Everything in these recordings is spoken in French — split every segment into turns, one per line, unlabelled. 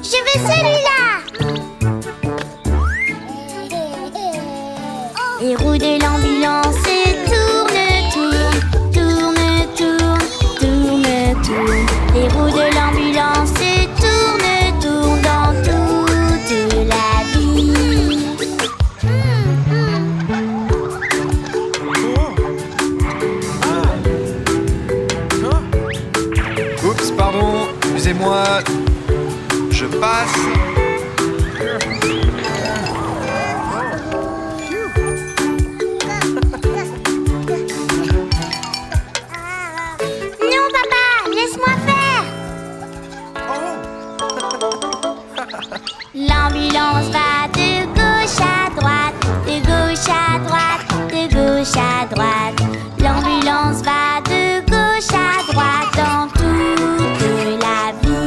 Je veux celui-là. Les roues de l'ambulance tournent, tournent, tournent, tournent, tournent. Les roues de l'ambulance tournent dans toute la ville.
Oups, pardon, excusez-moi. Je passe.
Non, papa, laisse-moi faire. L'ambulance va de gauche à droite, de gauche à droite, de gauche à droite. L'ambulance va de gauche à droite dans toute la ville.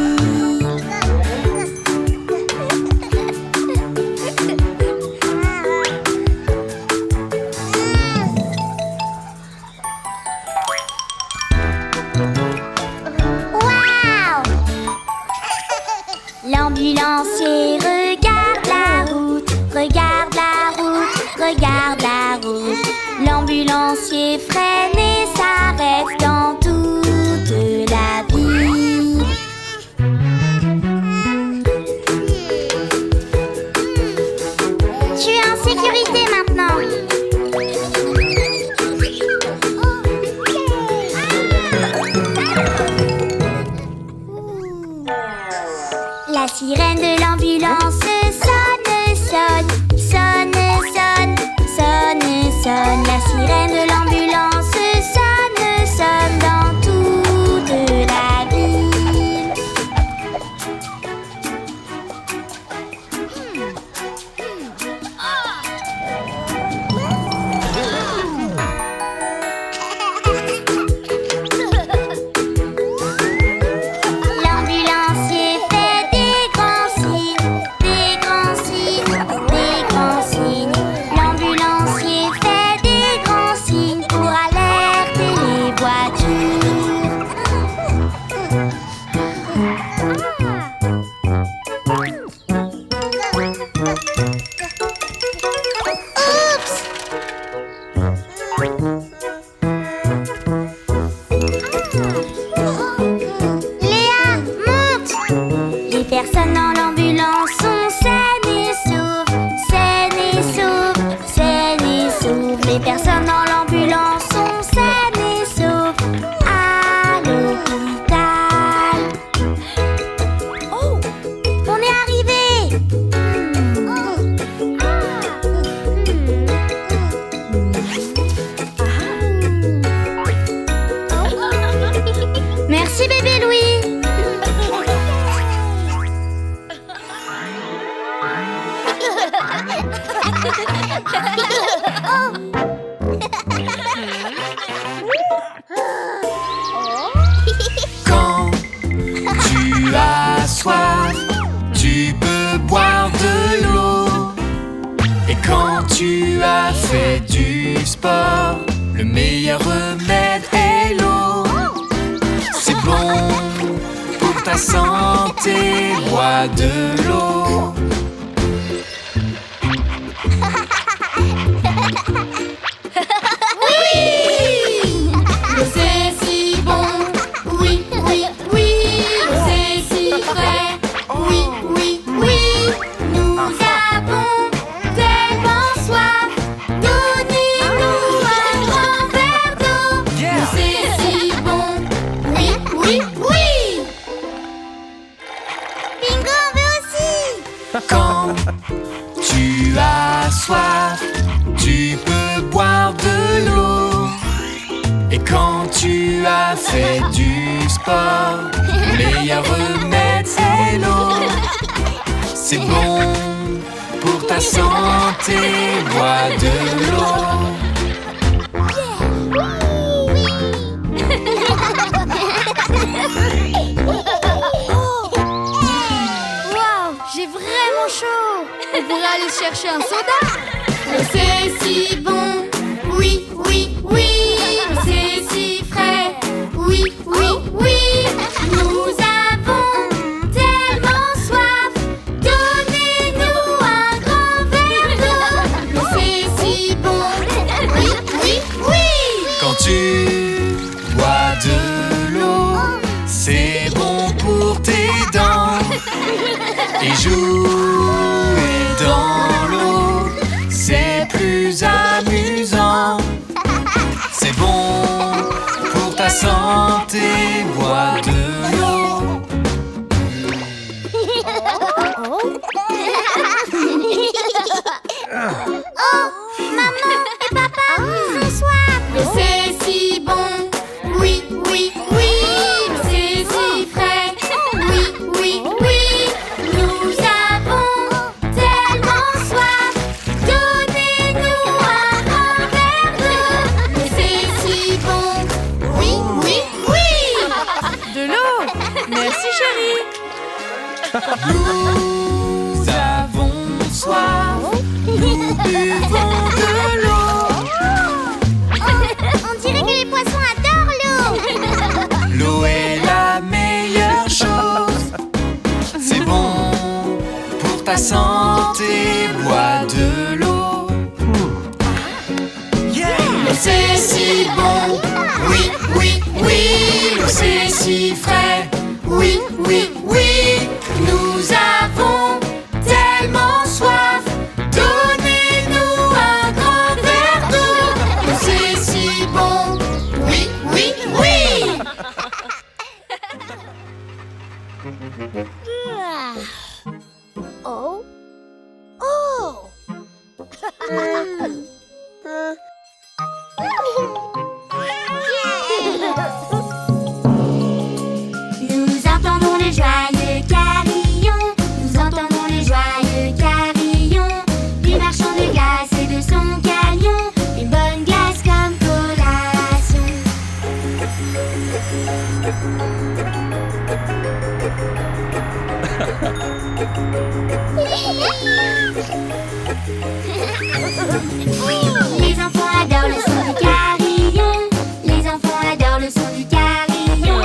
Waouh! L'ambulancier regarde la route, regarde la route, regarde la route. L'ambulancier freine et s'arrête dans toute la ville. Tu es en sécurité maintenant. La sirène de l'ambulance sonne, sonne, sonne, sonne, sonne, sonne. La sirène de l'ambulance sonne, sonne dans toute la ville. L'ambulancier fait des grands signes, des grands signes, des grands signes. L'ambulancier fait des grands signes pour alerter les voitures. Léa, monte! Les personnes dans l'ambulance sont saines et sauves, saines et sauves, saines et sauves. Les personnes dans l'ambulance sont saines et sauves à l'hôpital. Oh, on est arrivé! Merci bébé Louis.
Quand tu as soif, tu peux boire de l'eau. Et quand tu as fait du sport, le meilleur remède est l'eau. C'est bon pour ta santé, bois de l'eau.
C'est si bon, oui, oui, oui. C'est si frais, oui, oui, oui. Nous avons tellement soif. Donnez-nous un grand verre d'eau. C'est si bon, oui, oui, oui. Bingo, on veut aussi.
Quand tu as soif, tu peux boire de l'eau. Et quand tu as fait du sport, le meilleur remède c'est l'eau. C'est bon pour ta santé, bois de l'eau.
Wow, j'ai vraiment chaud.
On pourrait aller chercher un soda.
L'eau c'est si bon, oui, oui, oui. L'eau c'est si frais, oui, oui, oui. Nous avons tellement soif, donnez-nous un grand verre d'eau. L'eau c'est si bon, oui, oui, oui.
Quand tu bois de l'eau, c'est bon pour tes dents. Et jouer dans l'eau, c'est plus amusant. C'est bon pour ta santé, bois de l'eau.
Oh, maman et papa, ils ont soif. L'eau c'est si bon, oui, oui, oui. L'eau c'est si frais, oui, oui, oui. Nous avons tellement soif, donnez-nous un grand verre d'eau. L'eau c'est si bon, oui, oui, oui.
De l'eau. Merci chérie.
Nous avons soif, nous buvons de l'eau.
On dirait que les poissons adorent l'eau.
L'eau est la meilleure chose. C'est bon pour ta santé, bois de l'eau. L'eau c'est si bon, oui, oui, oui. L'eau c'est si frais, oui, oui, oui. Nous avons tellement soif, donnez-nous un grand verre d'eau. L'eau c'est si bon, oui, oui, oui.
Oh. Oh. Nous entendons les joyeux carillons. Nous entendons les joyeux carillons du marchand de glace et de son camion. Une bonne glace comme collation. Les enfants adorent le son du carillon. Les enfants adorent le son du carillon.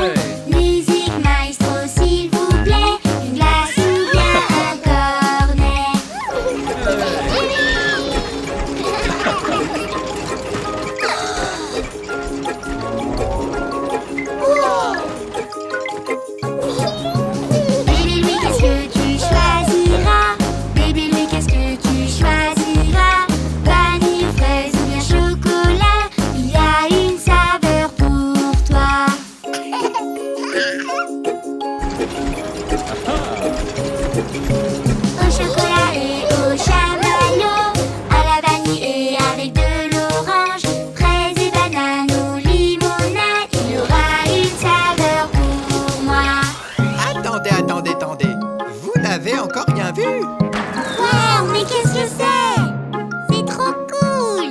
Musique maestro s'il vous plaît. Une glace ou bien un cornet. Bébé Louis, qu'est-ce que tu choisiras? Bébé Louis, qu'est-ce que tu choisiras? Vanille, fraise ou bien chocolat? Il y a une saveur pour toi. Au chocolat et au chamallow, à la vanille et avec de l'orange, fraises et bananes ou limonade, il y aura une saveur pour moi.
Attendez. Vous n'avez encore rien vu?
Wow, mais qu'est-ce que c'est? C'est trop cool!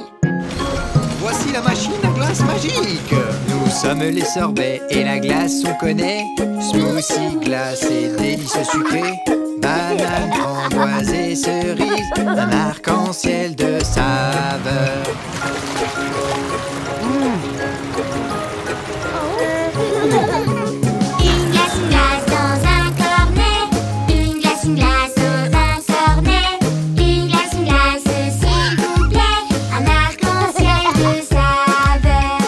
Voici la machine à glace magique. Nous sommes les sorbets et la glace on connaît. Smoothie, glace et délicieux sucré. Banane, framboise et cerise. Un arc-en-ciel de saveurs.
Une glace dans un cornet. Une glace dans un cornet. Une glace, s'il vous plaît. Un arc-en-ciel de saveurs.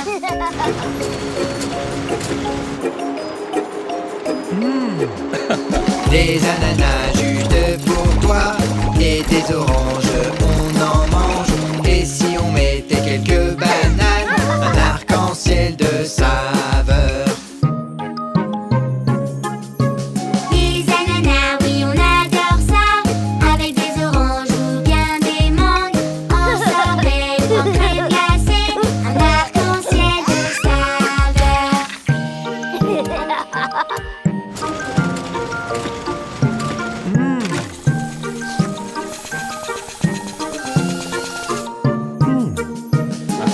Des ananas juste pour toi. Et des oranges, on en mange. Et si on mettait quelques bananes, un arc-en-ciel de saveurs.
Des ananas, oui, on adore ça. Avec des oranges ou bien des mangues. En sorbet ou en crème glacée. Un arc-en-ciel de saveurs.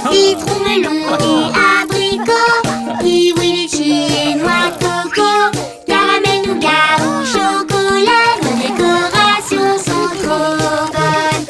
Citron, melon et abricot, kiwi, litchi et noix de coco, caramel, nougat ou chocolat, nos décorations sont trop bonnes.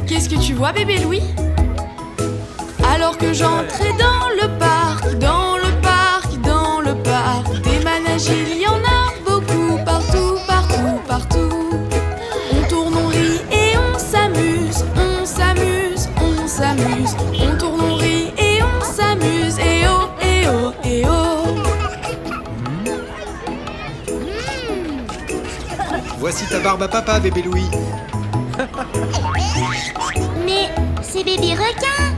Qu'est-ce que tu vois, bébé Louis? Alors que j'entrais dans le parc, dans le parc, dans le parc, des manèges, il y en a beaucoup, partout, partout, partout. On tourne, on rit et on s'amuse, on s'amuse, on s'amuse. On tourne, on rit et on s'amuse, et oh, et oh, et oh.
Voici ta barbe à papa, bébé Louis.
Mais c'est bébé requin.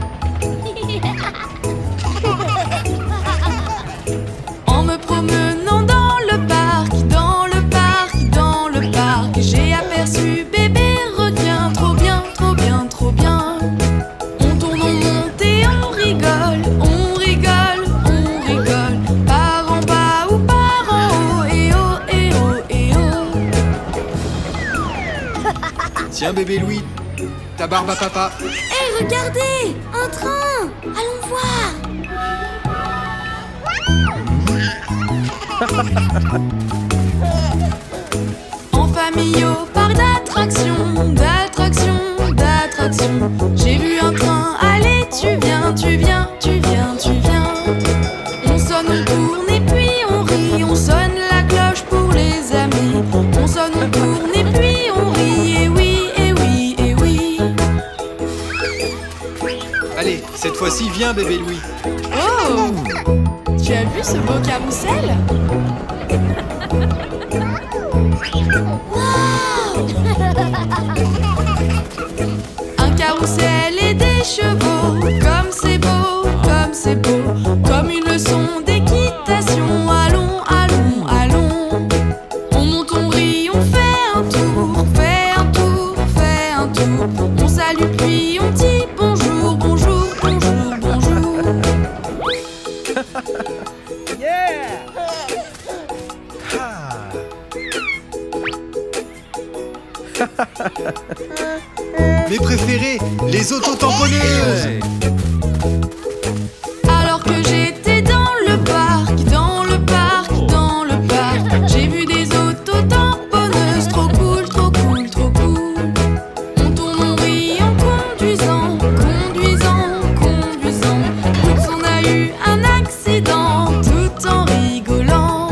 En me promenant dans le parc, dans le parc, dans le parc, j'ai aperçu bébé requin, trop bien, trop bien, trop bien. On tourne, on monte et on rigole, on rigole, on rigole. Par en bas ou par en haut, et oh, et oh, et oh.
Tiens, bébé Louis, ta barbe à papa.
Hé, regardez, un train. Allons voir.
En famille au parc d'attractions, d'attractions, d'attractions. J'ai vu un train, allez, tu viens, tu viens, tu viens, tu viens. On sonne, on tourne et puis on rit, on sonne la cloche pour les amis. On sonne, on tourne et puis on rit, et oui, et oui, et oui.
Allez, cette fois-ci, viens, bébé Louis.
Oh! Tu as vu ce beau carrousel? Un carrousel et des chevaux, comme c'est beau, comme c'est beau, comme une leçon d'équitation. Allons, allons, allons. On monte, on rit, on fait un tour, fait un tour, fait un tour. On salue puis on dit bonjour, bonjour, bonjour, bonjour.
Mes préférés, les autotamponneuses.
Alors que j'étais dans le parc, dans le parc, dans le parc, j'ai vu des autotamponneuses, trop cool, trop cool, trop cool. On tourne, on rit en conduisant, conduisant, conduisant. Oups, on a eu un accident, tout en rigolant.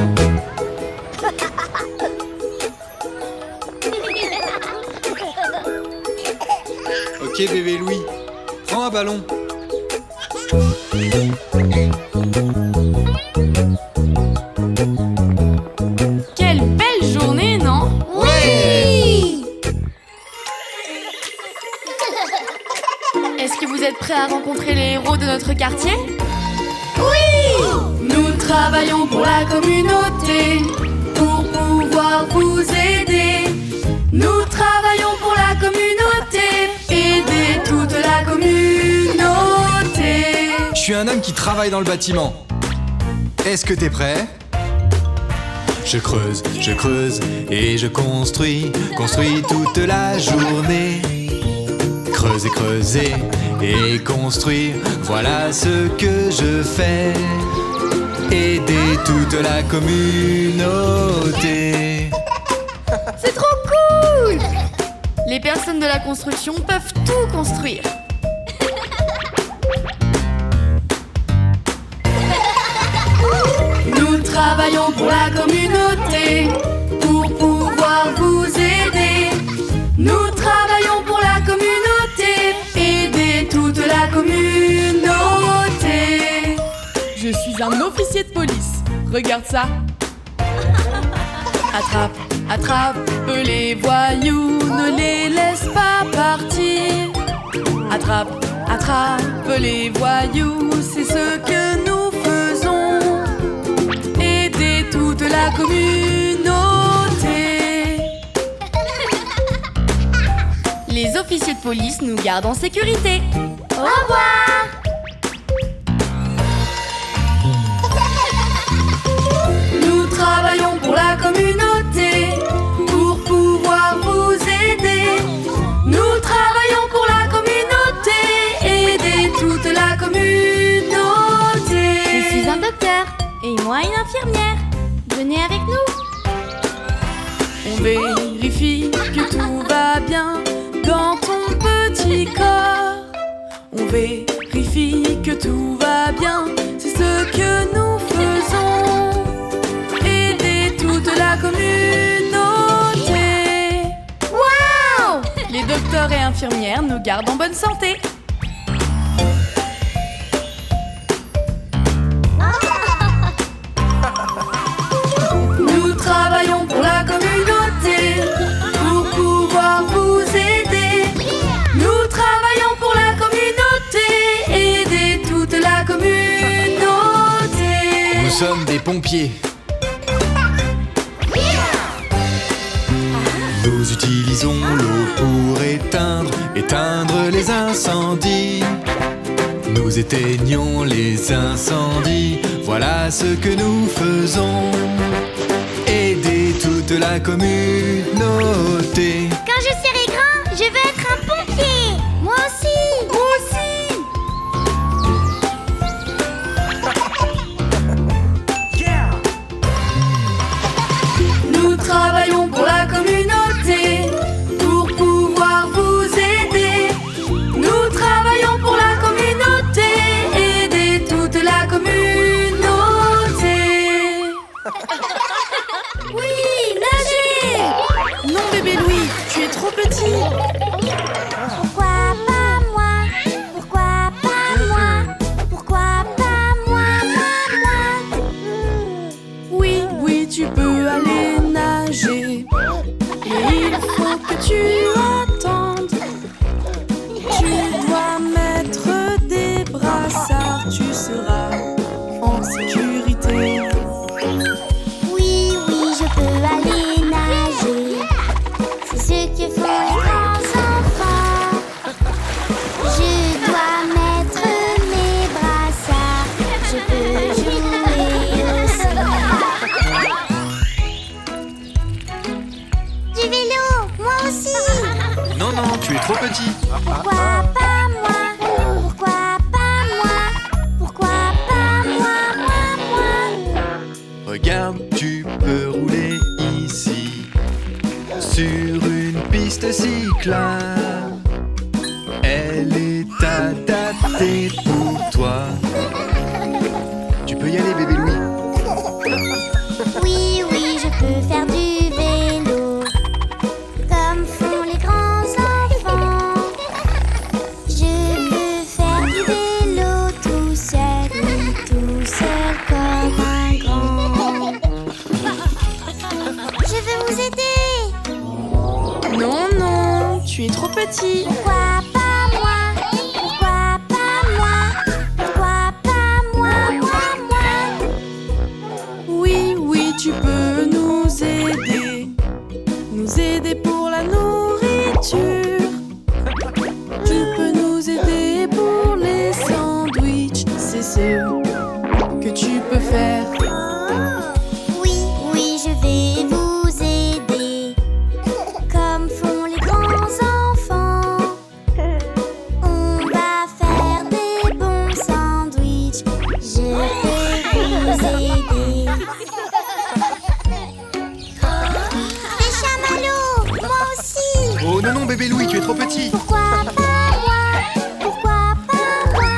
Ok, bébé Louis, prends un ballon.
Quelle belle journée, non?
Oui.
Est-ce que vous êtes prêts à rencontrer les héros de notre quartier? Oui! Nous travaillons pour la communauté, pour pouvoir vous aider. Nous travaillons pour la communauté, aider toute la communauté.
Je suis un homme qui travaille dans le bâtiment. Est-ce que t'es prêt?
Je creuse et je construis toute la journée. Creuser et construire, voilà ce que je fais. Aider toute la communauté.
C'est trop cool! Les personnes de la construction peuvent tout construire. Nous travaillons pour la communauté, pour pouvoir vous aider. Nous travaillons pour la communauté, aider toute la communauté. Je suis un officier de police. Regarde ça. Attrape, attrape les voyous, ne les laisse pas partir. Attrape, attrape les voyous, c'est ce que nous faisons. Aider toute la communauté. Les officiers de police nous gardent en sécurité.
Au revoir.
Nous travaillons pour la communauté, pour pouvoir vous aider. vérifie que tout va bien dans ton petit corps. On vérifie que tout va bien, c'est ce que nous faisons. Aider toute la communauté.
Waouh!
Les docteurs et infirmières nous gardent en bonne santé. Nous travaillons pour la communauté, pour pouvoir vous aider. Nous travaillons pour la communauté, aider toute la communauté.
Nous sommes des pompiers. Nous utilisons l'eau pour éteindre les incendies. Nous éteignons les incendies, voilà ce que nous faisons. Aider toute la communauté.
Quand je serai grand, je veux être un pompier. Moi aussi. Moi aussi.
Nous travaillons pour la communauté, pour pouvoir vous aider. Nous travaillons pour la communauté, aider toute la communauté. Oui, nager! Non, bébé Louis, tu es trop petit.
Pourquoi pas moi? Pourquoi pas moi? Pourquoi pas moi?
Oui, oui, tu peux aller nager. Mais il faut que tu attendes. Tu dois mettre des brassards, tu seras en sécurité.
Oui, oui, je peux aller nager. C'est ce que font les grands enfants. Je dois mettre mes brassards. Je peux jouer aussi. Du vélo, moi aussi.
Non, non, tu es trop petit.
Pourquoi pas moi? Pourquoi pas moi? Pourquoi pas moi?
Regarde, tu peux rouler ici sur une piste cyclable. Elle est adaptée pour toi. Tu peux y aller, bébé Louis.
Oui, oui, je peux faire du vélo, comme font les grands enfants. Je peux faire du vélo tout seul, oui, tout seul comme un grand. Je veux vous aider.
Non, non, tu es trop petit.
Pourquoi pas moi? Pourquoi pas moi? Pourquoi pas moi?
Oui, oui, tu peux nous aider pour la nourriture. Tu peux nous aider pour les sandwichs, c'est ce que tu peux faire.
Oui, oui, je vais vous aider, comme font les grands enfants. On va faire des bons sandwichs. Je vais vous aider. Les chamallows, moi aussi.
Oh non, non, bébé Louis, tu es trop petit.
Pourquoi pas moi? Pourquoi pas moi?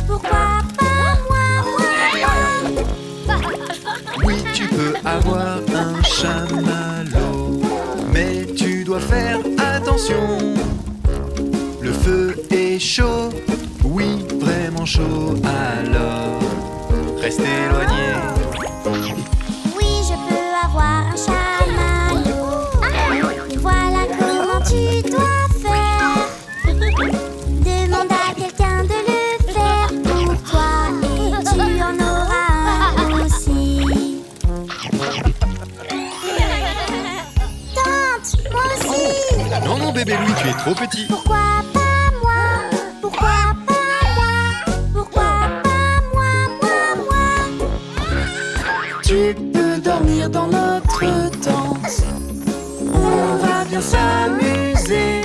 Pourquoi pas moi?
Oui, tu peux avoir un chamallow, mais tu dois faire attention. Le feu est chaud, oui, vraiment chaud, alors reste éloigné.
Oui, je peux avoir un chamallow. Voilà comment tu dois faire. Demande à quelqu'un de le faire pour toi et tu en auras un aussi. Tante, moi aussi.
Non, non, bébé Louis, tu es trop petit.
Pourquoi pas moi? Pourquoi pas moi? Pourquoi pas moi?
Tu peux dormir dans notre tente. On va bien s'amuser.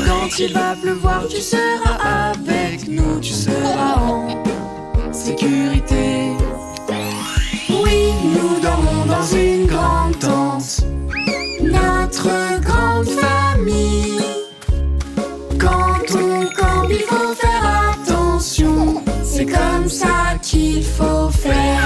Quand il va pleuvoir, tu seras avec nous. Tu seras en sécurité. Oui, nous dormons dans une grande tente.
notre grande famille. Quand on campe, il faut faire attention. C'est comme ça qu'il faut faire.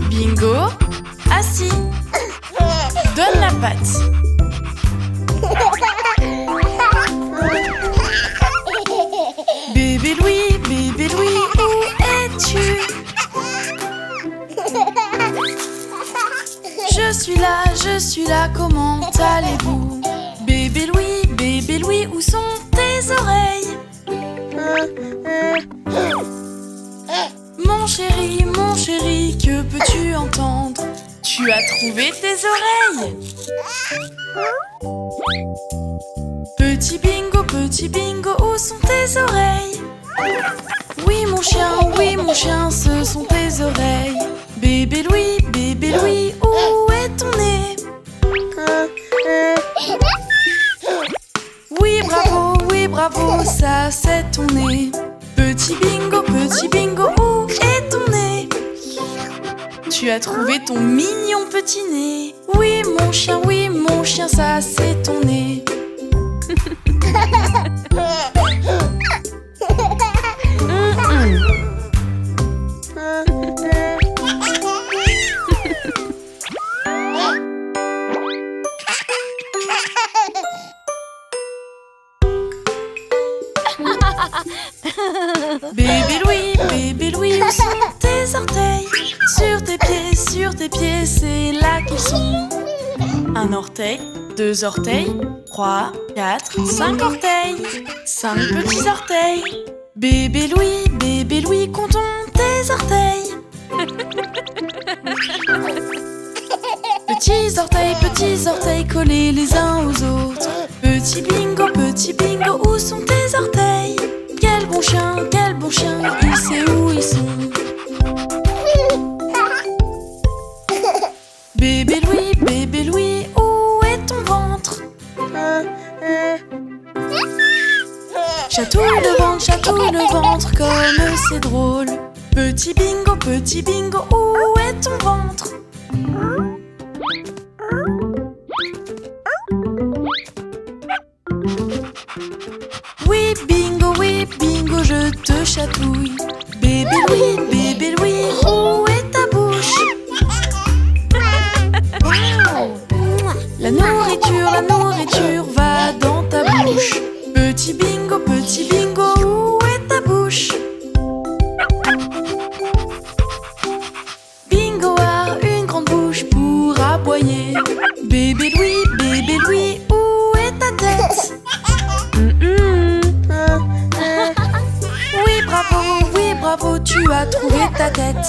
Bingo, assis. Donne la patte. Bébé Louis, où es-tu? Je suis là, comment allez-vous? Bébé Louis, où sont tes oreilles? Mon chéri, que peux-tu entendre? Tu as trouvé tes oreilles? Petit bingo, où sont tes oreilles? Oui mon chien, ce sont tes oreilles. Bébé Louis, où est ton nez? Oui bravo, ça c'est ton nez. Petit bingo, où est ton nez? Tu as trouvé ton mignon petit nez. Oui mon chien, ça c'est ton nez. Bébé Louis, où sont tes orteils? Sur tes pieds, c'est là qu'ils sont. Un orteil, 2 orteils, 3, 4, 5 orteils. 5 petits orteils. Bébé Louis, comptons tes orteils. Petits orteils collés les uns aux autres. Petit bingo, où sont tes orteils? Quel bon chien, il sait où ils sont. Bébé Louis, où est ton ventre? Chatouille le ventre, comme c'est drôle. Petit bingo, où est ton ventre? Oui bingo, je te chatouille. Bébé Louis, où est ta bouche? La nourriture va dans ta bouche. Petit bingo, où est ta bouche? Bingo a une grande bouche pour aboyer. Bébé Louis, où est ta tête? Oui bravo, tu as trouvé ta tête.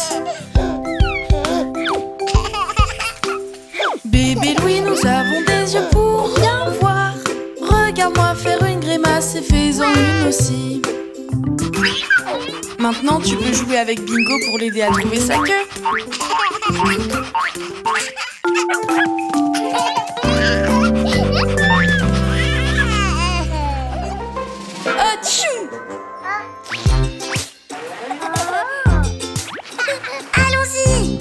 Bébé Louis, nous avons des yeux pour bien voir. Regarde-moi faire une grimace et fais-en une aussi. Maintenant, tu peux jouer avec Bingo pour l'aider à trouver sa queue. Atchou!
Allons-y.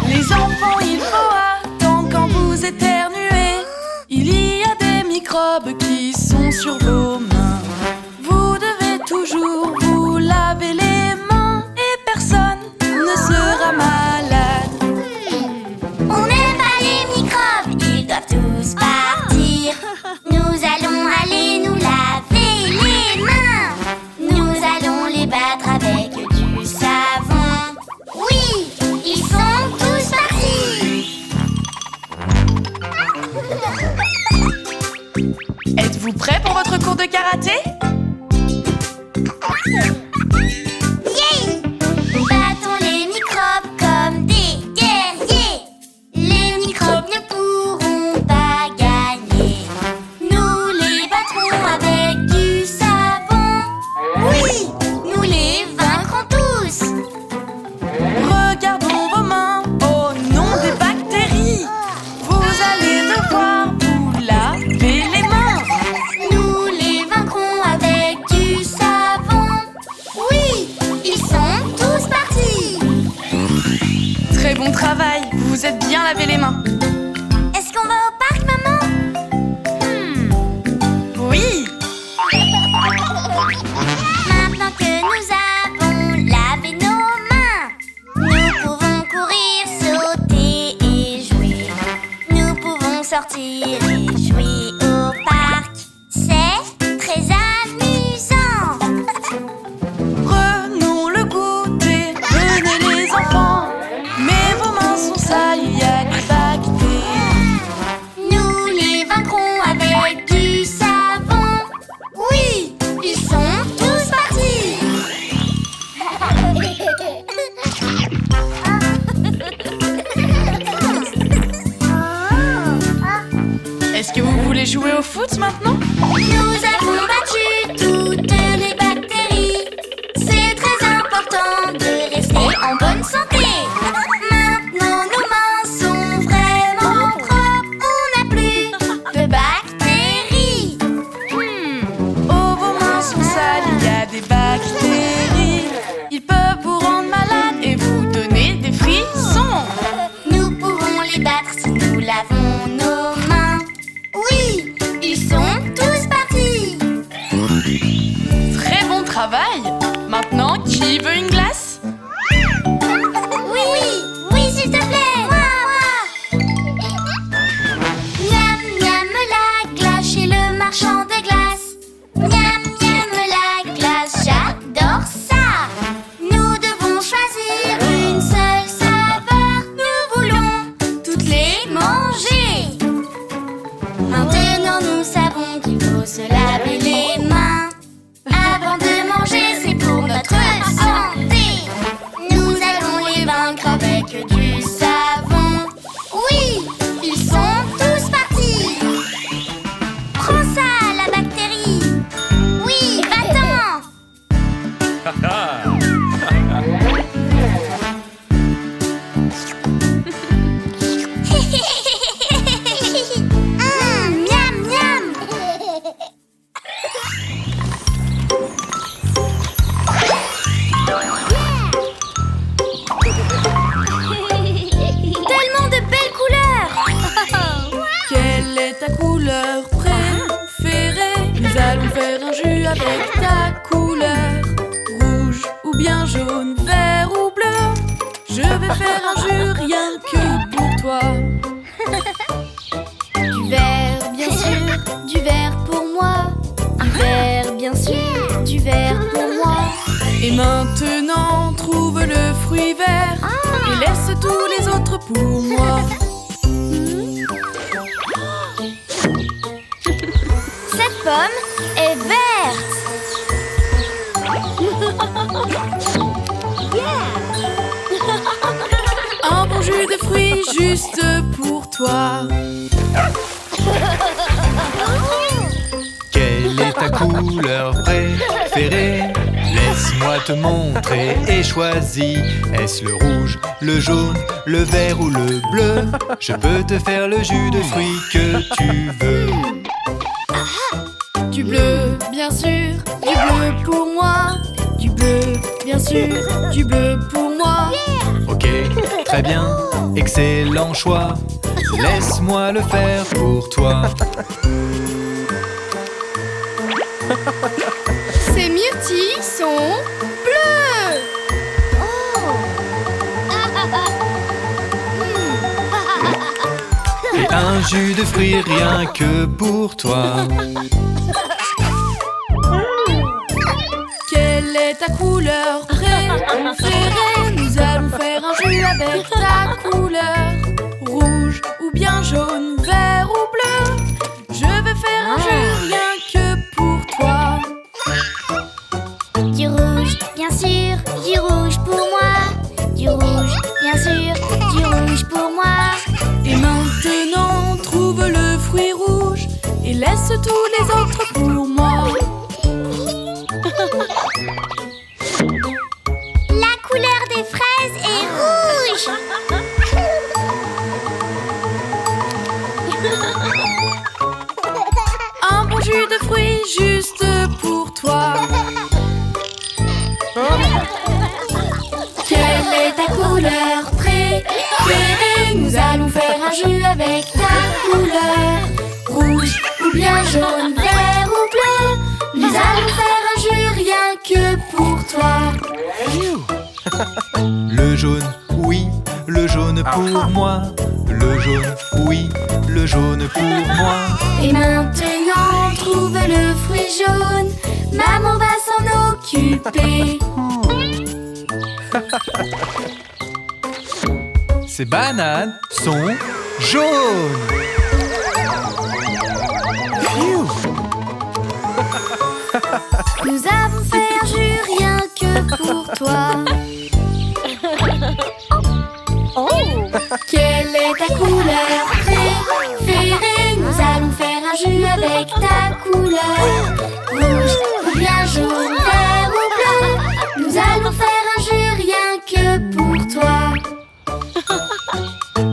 Les enfants, il faut attendre quand vous éternuez. Il y a des microbes qui sont sur vos mains. Vous devez toujours vous laver les mains et personne ne sera malade.
On n'aime pas les microbes, ils doivent tous partir. Nous allons aller nous laver les mains. Nous allons les battre avec du savon. Oui, ils sont tous partis.
Êtes-vous prêts pour votre cours de karaté?
Yeah! Battons les microbes comme des guerriers. Les microbes ne pourront pas gagner. Nous les
laver les mains.
Est-ce qu'on va au parc, maman?
Oui.
Maintenant que nous avons lavé nos mains, nous pouvons courir, sauter et jouer. Nous pouvons sortir et jouer au parc. C'est très amusant.
Prenons le goûter, venez les enfants. Mais vos mains sont sales, il y a des bactéries.
Nous les vaincrons avec du savon. Oui, ils sont tous partis.
Est-ce que vous voulez jouer au foot maintenant?
Nous avons battu toutes les bactéries. C'est très important de rester en bonne santé. Maintenant nos mains sont vraiment propres. On n'a plus de bactéries.
Oh, vos mains sont sales, il y a des bactéries. Ils peuvent vous rendre malade et vous donner des frissons.
Nous pouvons les battre si nous lavons nos mains. Oui, ils sont tous partis.
Très bon travail. Maintenant, qui veut une glace?
Oui, oui, oui, s'il te plaît. Moi. Miam, miam, la glace chez le marchand de glace. Miam, miam, la glace, j'adore ça. Nous devons choisir une seule saveur. Nous voulons toutes les manger. Maintenant, nous savons qu'il faut se laver les mains. Avant de manger, c'est pour notre santé. Nous allons les vaincre avec du savon. Oui, ils sont tous partis. Prends ça, la bactérie. Oui, va-t'en. Miam, miam. Tellement de belles couleurs.
Quelle est ta couleur préférée? Nous allons faire un jus avec ta couleur. Rouge ou bien jaune, vert ou bleu. Je vais faire un jus rien que pour toi.
Du vert, bien sûr, du vert pour moi. Du vert, bien sûr, du vert pour moi.
Et maintenant, trouve le fruit vert et laisse tous les autres pour moi.
Cette pomme est verte.
Un bon jus de fruits juste pour toi.
Quelle est ta couleur préférée? Laisse-moi te montrer et choisis. Est-ce le rouge, le jaune, le vert ou le bleu? Je peux te faire le jus de fruits que tu veux.
Du bleu, bien sûr, du bleu pour moi. Du bleu, bien sûr, du bleu pour moi.
Ok, très bien, excellent choix. Laisse-moi le faire pour toi.
Ces myrtilles sont bleues.
Et un jus de fruits rien que pour toi.
Quelle est ta couleur préférée? Nous allons faire un jus avec ta couleur. Rouge ou bien jaune, vert ou bleu. Je vais faire un jus rien que pour toi.
Du rouge, bien sûr, du rouge pour moi. Du rouge, bien sûr, du rouge pour moi.
Et maintenant, trouve le fruit rouge et laisse tous les autres pour moi.
La couleur des fraises est rouge.
Un bon jus de fruits juste pour toi. Quelle est ta couleur préférée? Nous allons faire
avec ta couleur. Rouge ou bien jaune, vert ou bleu, nous allons faire un jeu rien que pour toi.
Le jaune, oui, le jaune pour moi. Le jaune, oui, le jaune pour moi.
Et maintenant, trouve le fruit jaune. Maman va s'en occuper.
Ces bananes sont jaunes.
Nous avons fait un jeu rien que pour toi. Quelle est ta couleur préférée? Nous allons faire un jeu avec ta couleur. Rouge ou bien jaune, vert ou bleu, nous allons faire un jeu rien que pour toi.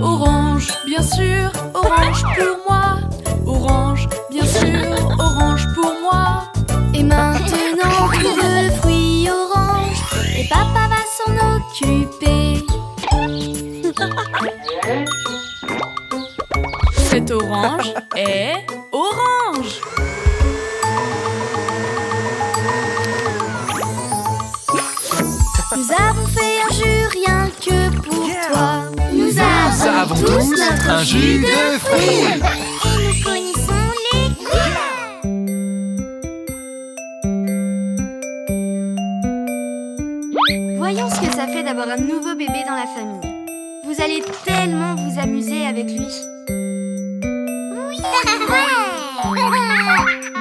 Orange, bien sûr, orange pour moi. Orange, bien sûr, orange pour moi.
Et maintenant, trouve le fruit orange et papa va s'en occuper.
Cet orange est orange.
Nous avons fait un jus rien que pour toi. Nous avons tous notre
un jus de fruits.
Et nous connaissons les couleurs.
Voyons ce que ça fait d'avoir un nouveau bébé dans la famille. Vous allez tellement vous amuser avec lui.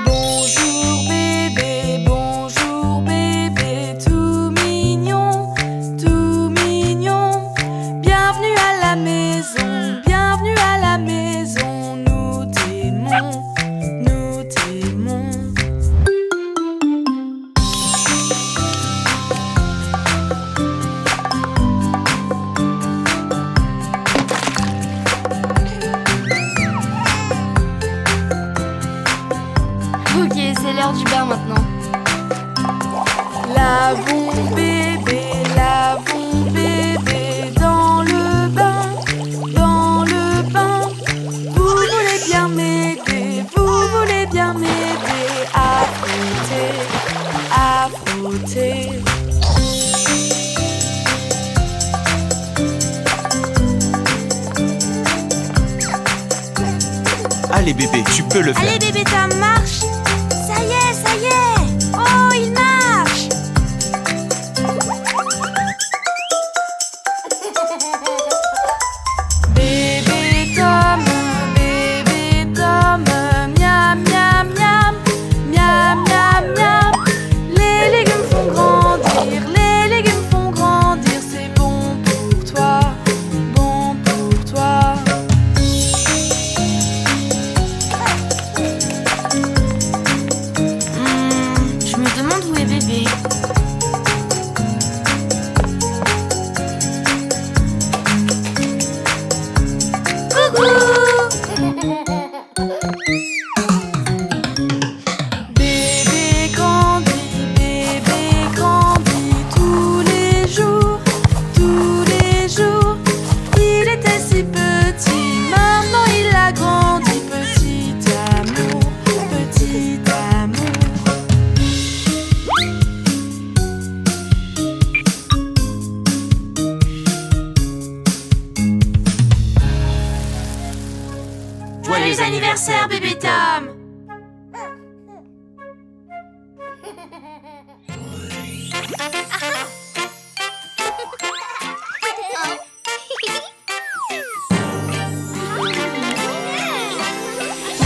Bonjour bébé, tout mignon, tout mignon. Bienvenue à la maison, bienvenue à la maison. Nous t'aimons, nous t'aimons.
Ok, c'est l'heure du bain maintenant.
Lavons bébé dans le bain, dans le bain. Vous voulez bien m'aider, vous voulez bien m'aider à frotter, à frotter.
Allez bébé, tu peux le faire.
Allez bébé, ça marche. Ça y est, ça y est. Oh, il marche.
Bébé Tom, miam, miam, miam, miam, miam, miam. Les légumes font grandir, c'est bon pour toi, bon pour toi.
Je me demande où est bébé.
Bébé grandit tous les jours, tous les jours. Il était si petit, maintenant il a grandi. Petit amour, petit amour.
Joyeux anniversaire bébé Tom.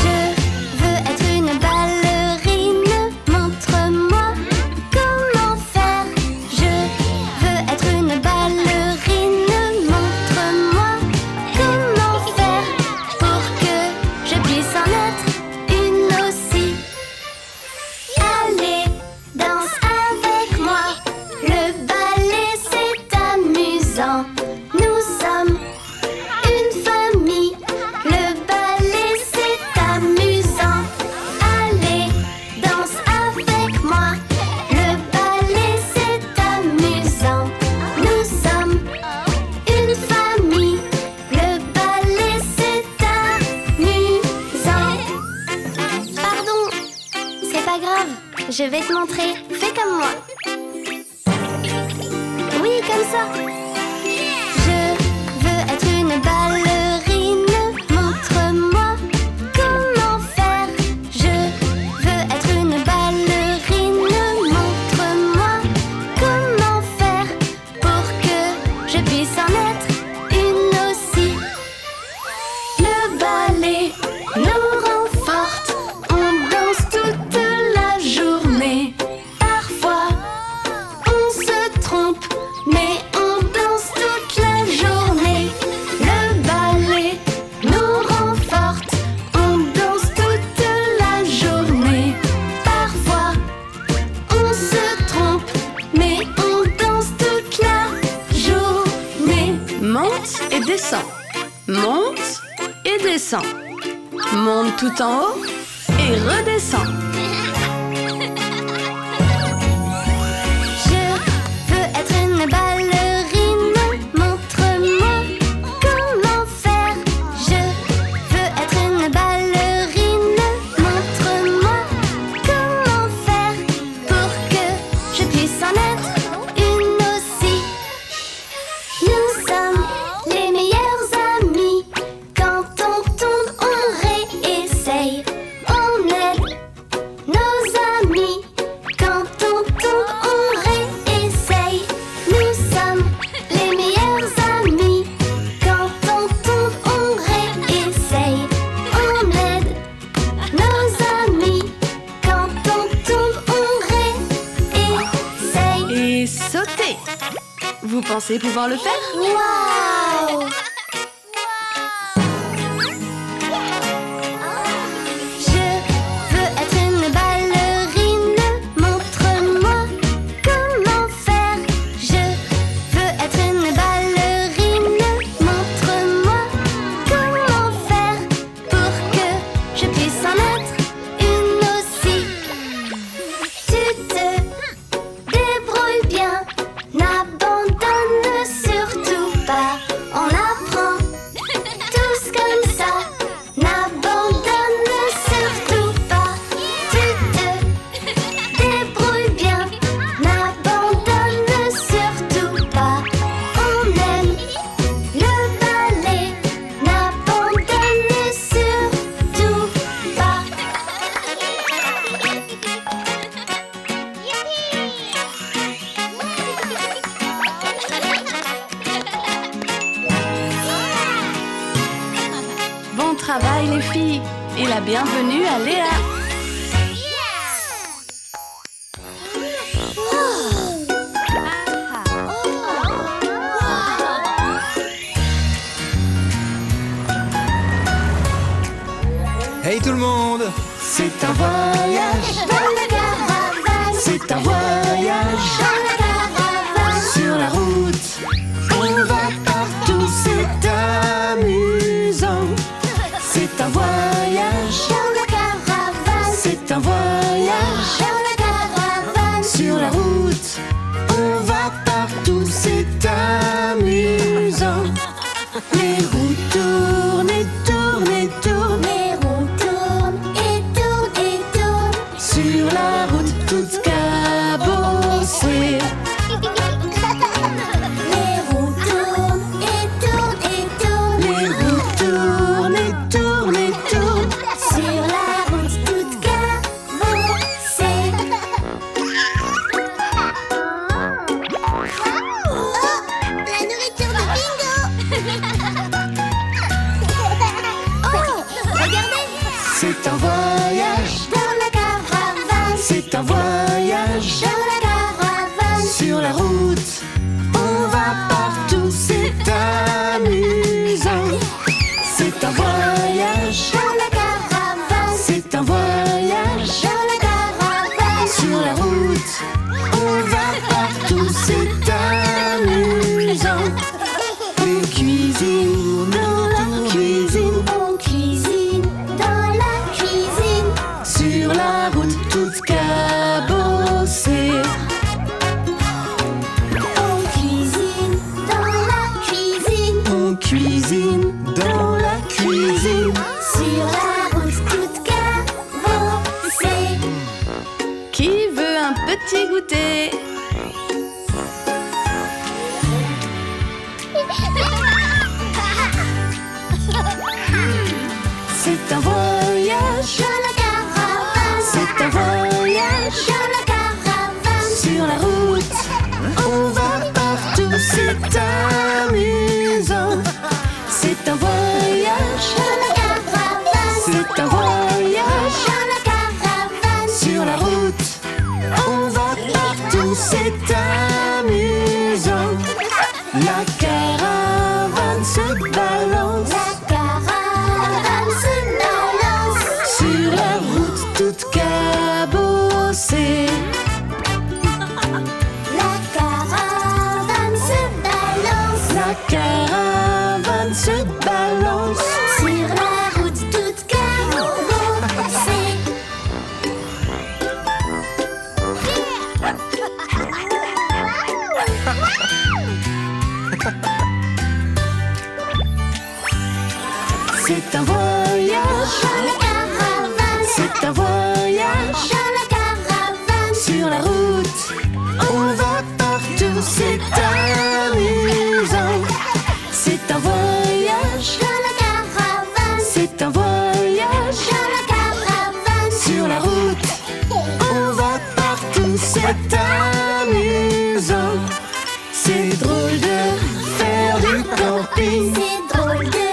Je veux être une ballerine, montre-moi comment faire. Je veux être une ballerine, montre-moi comment faire pour que je puisse en être une aussi. Aller pas grave, je vais te montrer. Fais comme moi. Oui, comme ça. Je veux être une ballerine. Montre-moi comment faire. Je veux être une ballerine. Montre-moi comment faire pour que je puisse en être une aussi. Le ballet nous rend fortes. On danse toute la journée. Parfois, on se trompe, mais on danse toute la journée. Le ballet nous rend fortes. On danse toute la journée. Parfois, on se trompe, mais on danse toute la journée.
Monte et descends. Monte et descends. Monte tout en haut et redescends.
Je veux être une ballerine. Montre-moi comment faire. Je veux être une ballerine. Montre-moi comment faire pour que je puisse en être une aussi. Nous sommes les meilleurs amis. Quand on tombe, on réessaye. On aide nos amis. Quand on tombe, on réessaye. Nous sommes les meilleurs amis. Quand on tombe, on réessaye. On aide nos amis. Quand on tombe, on réessaye.
Et sautez. Vous pensez pouvoir le faire?
Waouh! Je veux être une ballerine. Montre-moi comment faire. Je veux être une ballerine. Montre-moi comment faire pour que je puisse en être une aussi. Tu te débrouilles bien. N'abandonne surtout pas. On apprend tous comme ça. N'abandonne surtout pas. Tu te débrouilles bien. N'abandonne surtout pas. On aime le ballet. N'abandonne surtout pas.
Bon travail les filles et la bienvenue à Léa.
Hey tout le monde, c'est un voyage,
Dans la caravane,
c'est un voyage.
dans la caravane,
Sur la route, on va partout, c'est amusant. C'est un voyage,
dans la caravane,
c'est un voyage.
dans la caravane.
Sur la route, on va partout, c'est amusant. Les roues tournent et tournent et tournent.
Les roues tournent et tournent et tournent.
Sur la route toute cabossée.
Les roues tournent et tournent et tournent.
Les roues tournent et tournent et tournent.
Sur la route toute cabossée. Oh, la nourriture de Bingo. Oh, regardez.
C'est un voyage,
Dans la caravane,
c'est un voyage.
dans la caravane.
Sur la route, on va partout, c'est amusant. C'est un voyage,
Dans la caravane,
c'est un voyage.
dans la caravane.
Sur la route, on va partout, c'est amusant. Les cuisines, dans la cuisine,
On cuisine dans la cuisine.
sur la route toute cabossée.
On cuisine dans la cuisine.
On cuisine dans la cuisine.
Sur la route toute cabossée.
un petit goûter.
C'est un voyage
Dans la caravane,
C'est un voyage
dans la caravane,
sur la route. On va partout, c'est amusant. C'est un voyage
dans la caravane,
C'est un voyage
dans la caravane,
sur la route. On va partout, c'est amusant. La caravane se balance
la caravane se balance.
sur la route toute cabossée.
La caravane se balance
La caravane se balance
sur la route toute cabossée.
C'est un voyage
Dans la caravane,
C'est un voyage
dans la caravane,
sur la route. On va partout, c'est amusant. C'est un voyage
dans la caravane,
C'est un voyage
dans la caravane,
sur la route. On va partout, c'est amusant. C'est drôle de faire du camping
c'est drôle de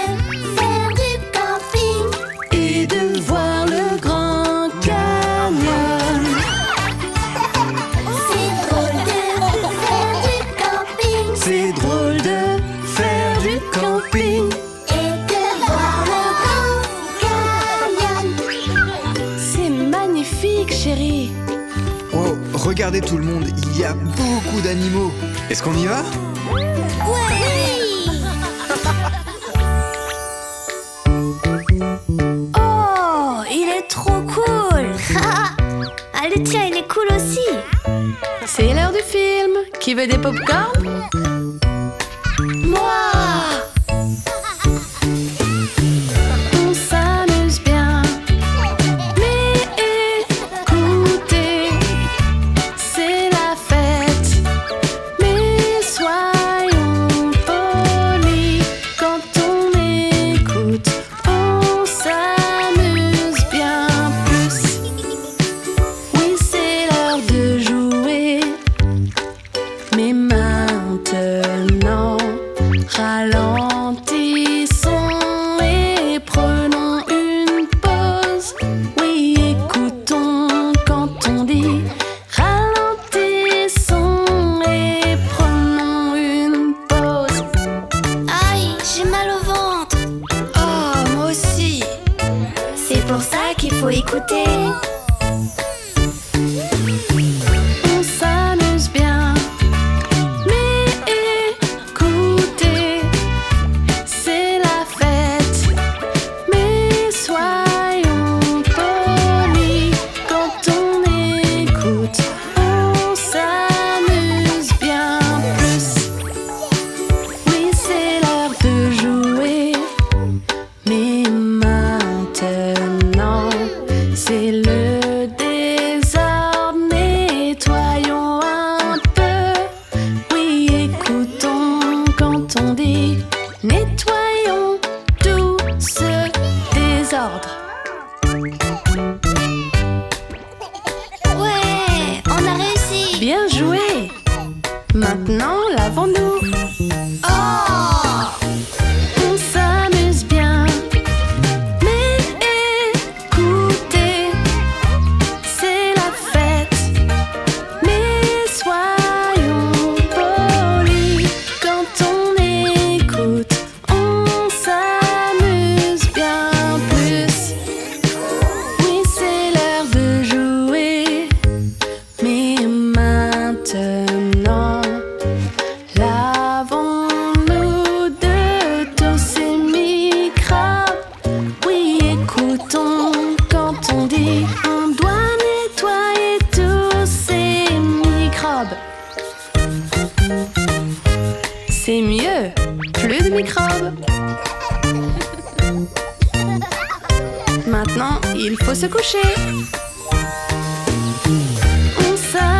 faire du camping
et de voir le Grand Canyon.
C'est drôle de faire du camping
C'est drôle de faire du camping.
et de voir le Grand Canyon.
C'est magnifique, chérie.
Oh, regardez tout le monde, il y a beaucoup d'animaux. Est-ce qu'on y va?
Oh, il est trop cool. Ah, le tien, il est cool aussi.
C'est l'heure du film. Qui veut des pop-corn?
Moi.
On s'amuse bien. Mais écoutez, c'est la fête. Mais soyons polis quand on écoute. On s'amuse bien plus. Oui, c'est l'heure de jouer. Mais maintenant, ralentissons et prenons une pause. Oui, écoutons quand on dit ralentissons et prenons une pause.
Aïe, j'ai mal au ventre.
Oh, moi aussi.
C'est pour ça qu'il faut écouter.
On s'amuse bien. Mais écoutez, c'est la fête. Mais soyons polis quand on écoute. On s'amuse bien plus. Oui, c'est l'heure de jouer. Mais maintenant, c'est le désordre. Nettoyons un peu. Oui, écoutons quand on dit nettoyons tout ce désordre.
Ouais, on a réussi.
Bien joué. Maintenant, lavons-nous.
Oh,
On s'amuse bien. Mais écoutez, c'est la fête. Mais soyons polis quand on écoute. On s'amuse bien plus. Oui, c'est l'heure de jouer. Mais maintenant, lavons-nous de tous ces microbes. Oui, écoutons quand on dit on doit nettoyer tous ces microbes. C'est mieux, plus de microbes. Maintenant, il faut se coucher. On s'amuse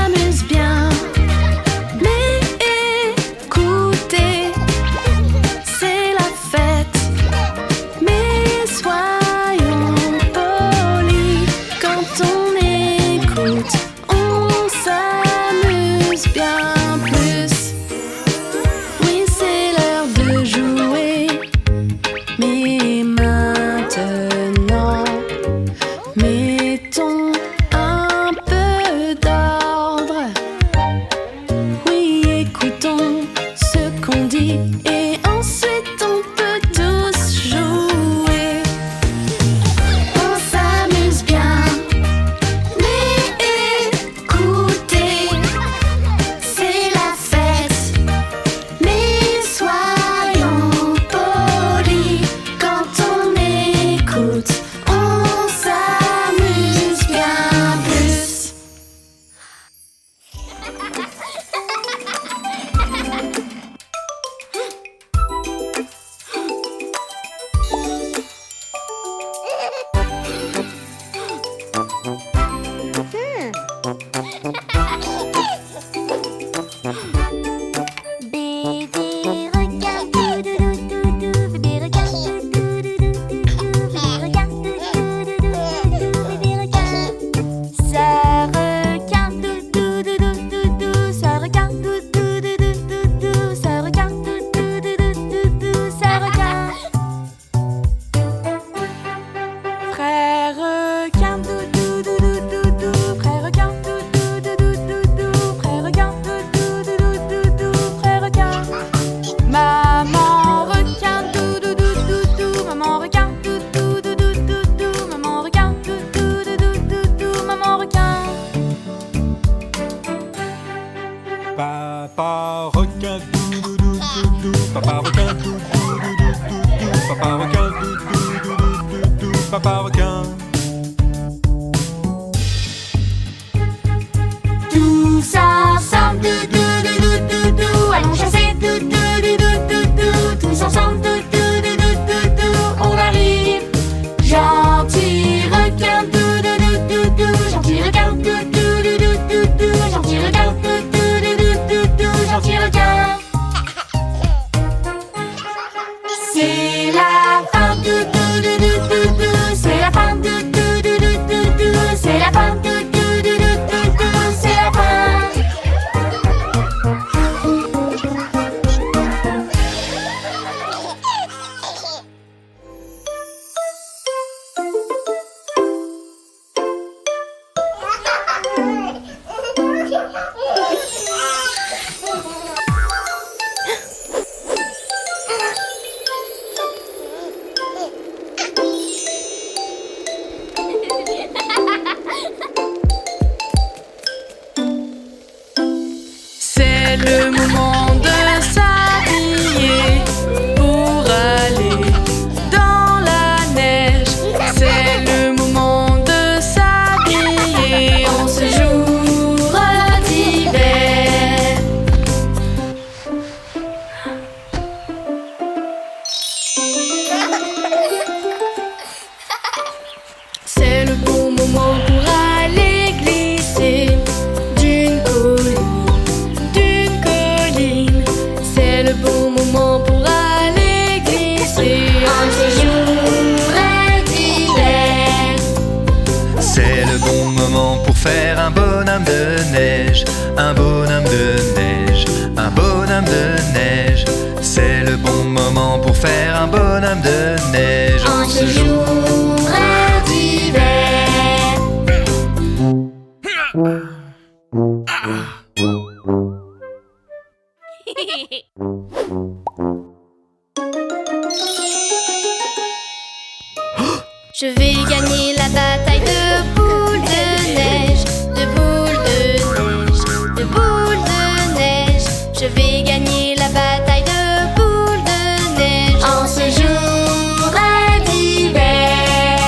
Papa requin, dou dou dou dou dou. Papa requin, dou dou dou dou dou. Papa requin, dou dou dou dou dou. Papa requin.
Tous ensemble, dou dou dou dou dou dou. Allons chasser, dou dou dou dou dou dou. Tous ensemble, dou dou dou dou dou dou. On arrive, gentil requin, dou dou dou dou dou. Gentil requin, dou dou dou dou dou dou. Gentil requin, dou dou dou dou dou dou. Gentil requin. C'est la fin, dou dou dou dou dou dou. C'est la fin, dou dou dou dou dou dou. C'est la fin, dou dou dou dou dou dou. C'est la fin.
C'est le moment de s'habiller pour aller dans la neige. C'est le moment de s'habiller en ce jour d'hiver. C'est le bon moment pour aller glisser d'une colline. C'est le bon moment pour aller glisser en ce jour d'hiver.
C'est le bon moment pour faire un bonhomme de neige, un bonhomme de neige, un bonhomme de neige. C'est le bon moment pour faire un bonhomme de neige
En ce jour d'hiver.
Je vais gagner la bataille de boules de neige, de boules de neige, de boules de neige. Je vais gagner la bataille de boules de neige
En ce jour d'hiver.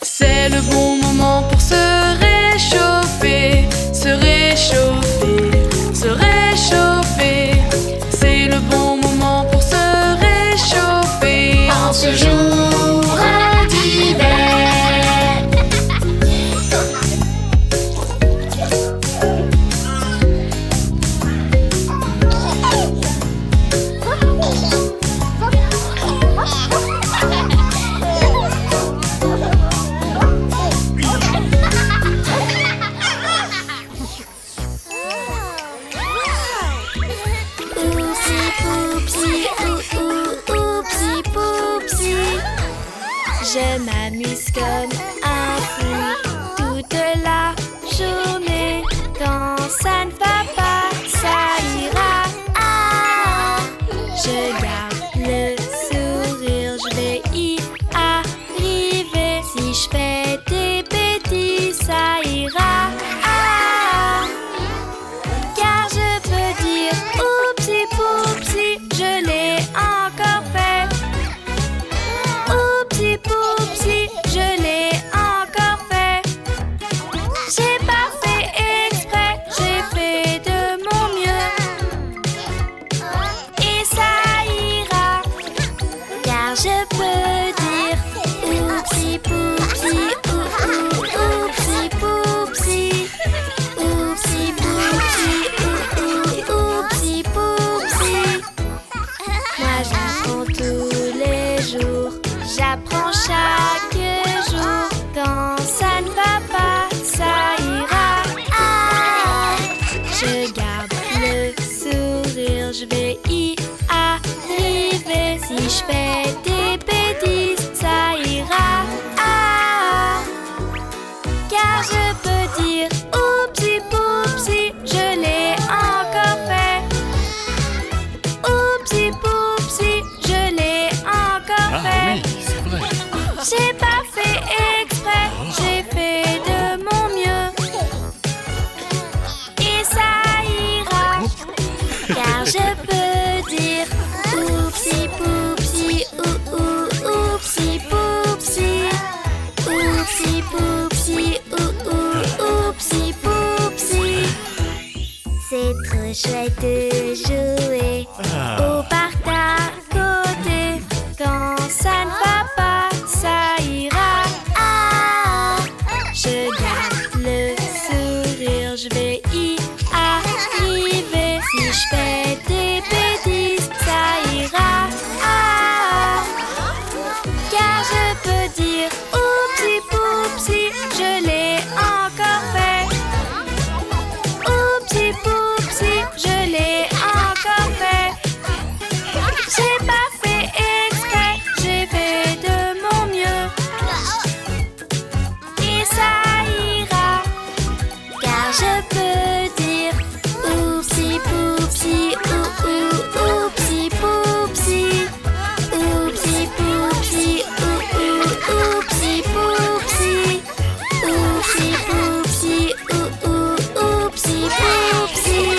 C'est le bon moment pour se réchauffer, se réchauffer, se réchauffer. C'est le bon moment pour se réchauffer
En ce jour d'hiver.
Oupsi poupsi, oupsi poupsi. Je m'amuse comme un fou toute la journée. Quand ça ne va pas, ça ira. Ah, je garde le sourire, je vais y arriver. Si je fais des bêtises, ça ira. Ah, car je peux dire oupsi poupsi, je l'ai encore fait. Oupsi poupsi, je l'ai encore fait. J'ai pas fait exprès, j'ai fait de mon mieux. Et ça ira, car je peux dire oupsi poupsi, oupsi poupsi. Oupsi poupsi, oupsi poupsi. Moi j'apprends tous les jours, j'apprends chaque jour. Quand ça ne va pas, ça ira. Ah, je garde le sourire, je vais y arriver. Si je fais des bêtises, ça ira. Ah, car je peux dire oupsi poupsi, je l'ai chouette de jouer au parc d'à côté. Quand ça ne va pas, ça ira. Ah, je garde le sourire, je vais y arriver. Si je fais des bêtises, ça ira. Ah, car je peux dire oupsie poupsie, je l'ai encore fait. Oupsie poupsie, je l'ai encore fait. J'ai pas fait exprès, j'ai fait de mon mieux. Et ça ira, car je peux dire oupsie poupsie, oupsie poupsie. Oupsie poupsie, oupsie poupsie. Oupsie poupsie, oupsie poupsie.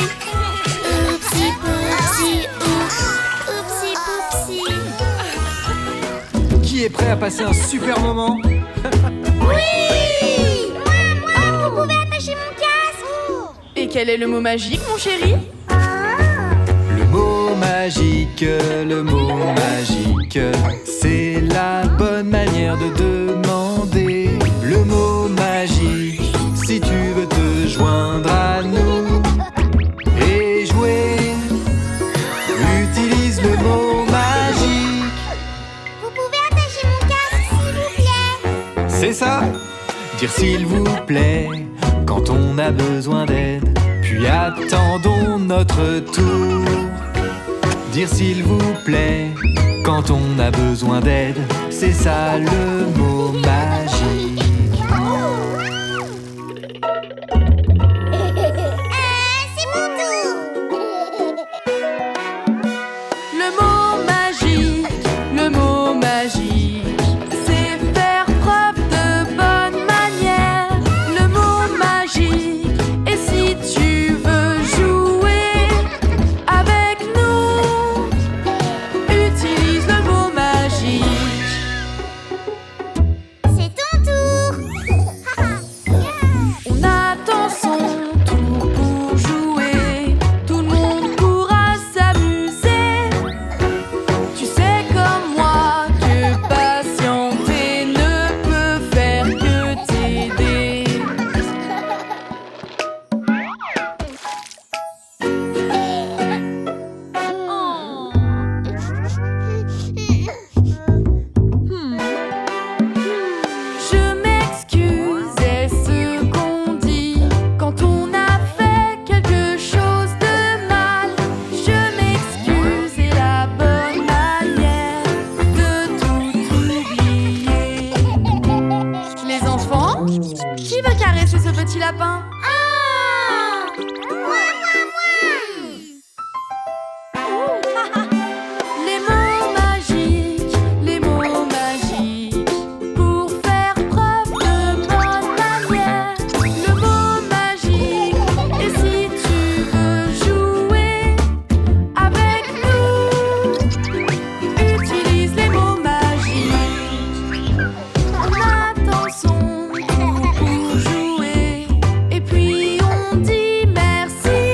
Oupsie poupsie, oupsie poupsie.
Qui est prêt à passer un super moment?
Oui! Moi, vous pouvez attacher mon casque.
Et quel est le mot magique, mon chéri?
Le mot magique, c'est la bonne manière de demander. Le mot magique, si tu veux te joindre à nous et jouer, utilise le mot magique.
Vous pouvez attacher mon casque, s'il vous plaît.
C'est ça, dire s'il vous plaît quand on a besoin d'aide, puis attendons notre tour. Dire s'il vous plaît quand on a besoin d'aide, c'est ça le mot magique.
C'est mon tour.
Le mot magique, c'est faire preuve de bonne manière. Le mot magique, et si tu veux jouer avec nous, utilise le mot magique.
C'est ton tour.
On attend son tour pour jouer, tout le monde pourra s'amuser. Tu sais comme moi que patienter ne peut faire que t'aider. Je m'excuse, est-ce qu'on dit quand on a fait quelque chose de mal? Je m'excuse, est la bonne manière de tout oublier. Les enfants, qui veut caresser ce petit lapin? Les mots magiques, pour faire preuve de bonne manière. Le mot magique, et si tu veux jouer avec nous, utilise les mots magiques. On attend son tour pour jouer, et puis on dit merci.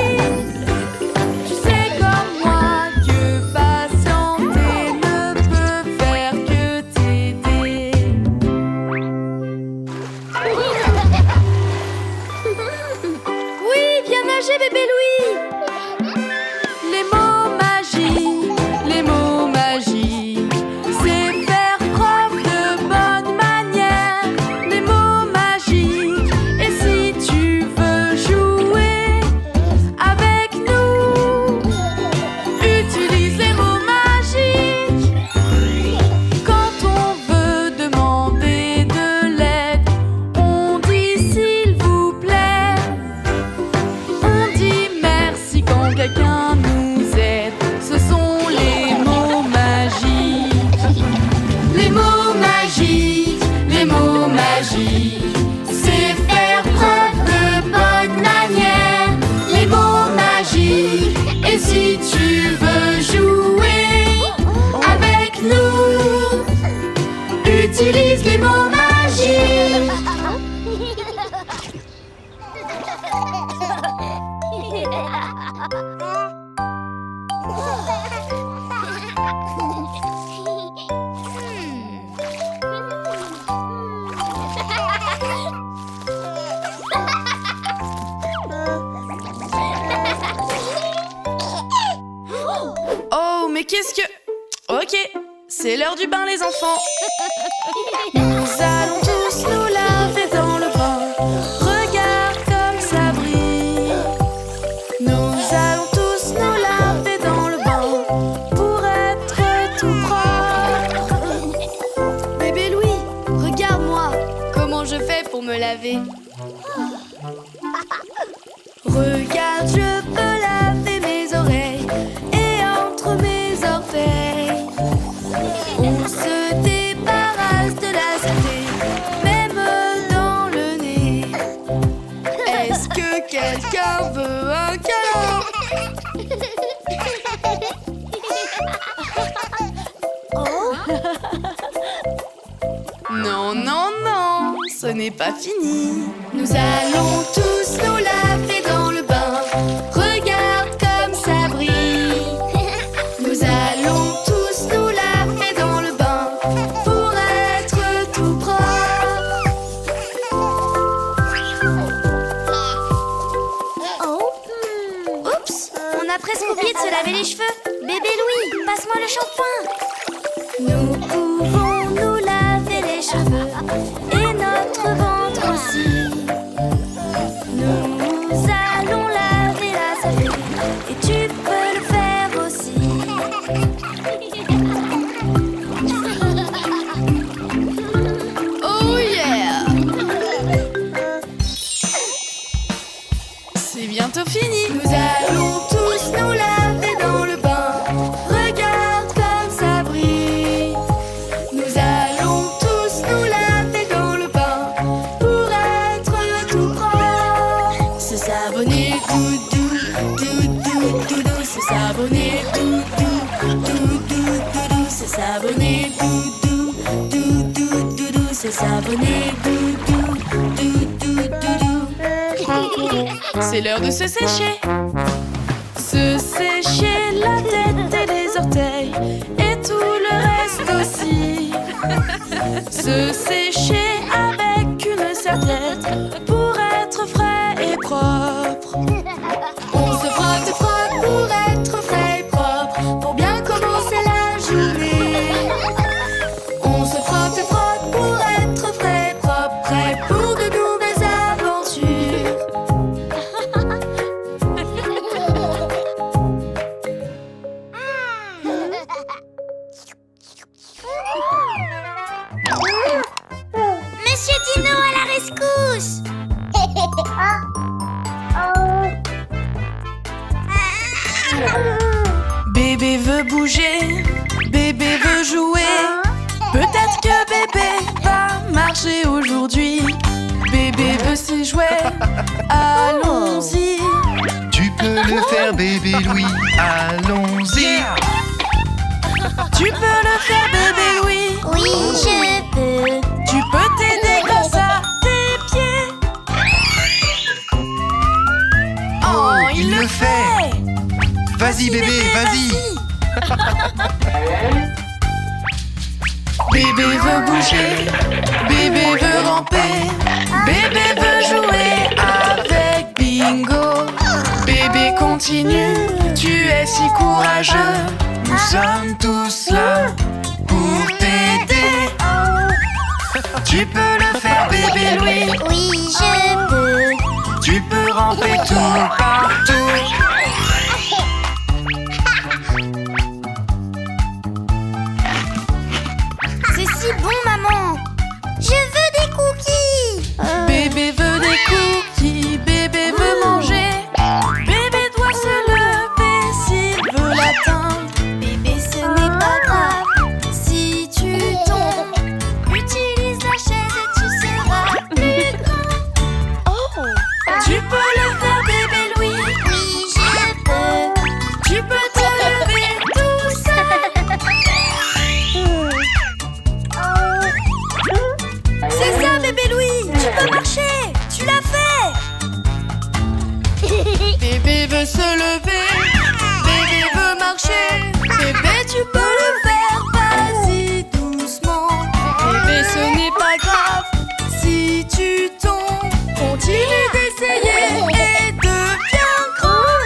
C'est l'heure du bain les enfants. Nous allons tous nous laver dans le bain. Regarde comme ça brille. Nous allons tous nous laver dans le bain pour être tout propre. Bébé Louis, regarde-moi. Comment je fais pour me laver? Regarde, je peux laver mes oreilles et entre mes orteils. On se débarrasse de la saleté, même dans le nez. Est-ce que quelqu'un veut un câlin? Non, non, non, ce n'est pas fini. Nous allons tous nous laver dans le bain. Regarde comme ça brille. Nous allons tous nous laver dans le bain pour être tout propre.
Oups, on a presque oublié de se laver les cheveux. Bébé Louis, passe-moi le shampoing.
Nous pouvons nous laver les cheveux et notre ventre aussi. Nous allons laver la saleté et tu peux le faire aussi.
Oh yeah! C'est bientôt fini.
Nous allons tous nous laver dans le bain. Regarde comme ça brille. Nous allons tous nous laver dans le bain pour être tout propre. Se savonner doudou, doudou, doudou. Se savonner doudou, doudou, doudou. Se savonner doudou, doudou, doudou. Se savonner doudou, doudou, doudou.
C'est l'heure de se sécher. Se sécher la tête et les orteils et tout le reste aussi. Se sécher avec une serviette pour être frais et propre.
On se frotte pour être frais et propre, pour bien commencer la journée. On se frotte pour être frais et propre, prêt pour de nouvelles aventures.
Monsieur Dino, à la rescousse!
Bébé veut bouger, bébé veut jouer. Peut-être que bébé va marcher aujourd'hui. Bébé veut ses jouets, allons-y.
Tu peux le faire, bébé Louis, allons-y.
Tu peux le faire, bébé Louis.
Oui, je peux.
Tu peux t'aider grâce à tes pieds. Oh, il le fait.
Vas-y, bébé, vas-y.
Bébé veut bouger, bébé veut ramper, bébé veut jouer avec Bingo. Bébé continue, tu es si courageux.
Nous sommes tous là pour t'aider. Tu peux le faire, bébé Louis.
Oui, je peux.
Tu peux ramper tout partout.
C'est si bon, maman. Je veux des cookies.
Bébé veut des cookies, bébé veut manger. Bébé doit se lever s'il veut l'atteindre.
Bébé, ce n'est pas grave. Si tu tombes, utilise la chaise et tu seras plus grand.
Tu peux le faire, bébé Louis.
Oui, je peux.
Tu peux te lever tout seul.
C'est ça, bébé Louis. Tu peux marcher. Tu l'as fait.
Bébé veut se lever, bébé veut marcher. Bébé, tu peux le faire, vas-y doucement. Bébé, ce n'est pas grave si tu tombes. Continue d'essayer et deviens grand.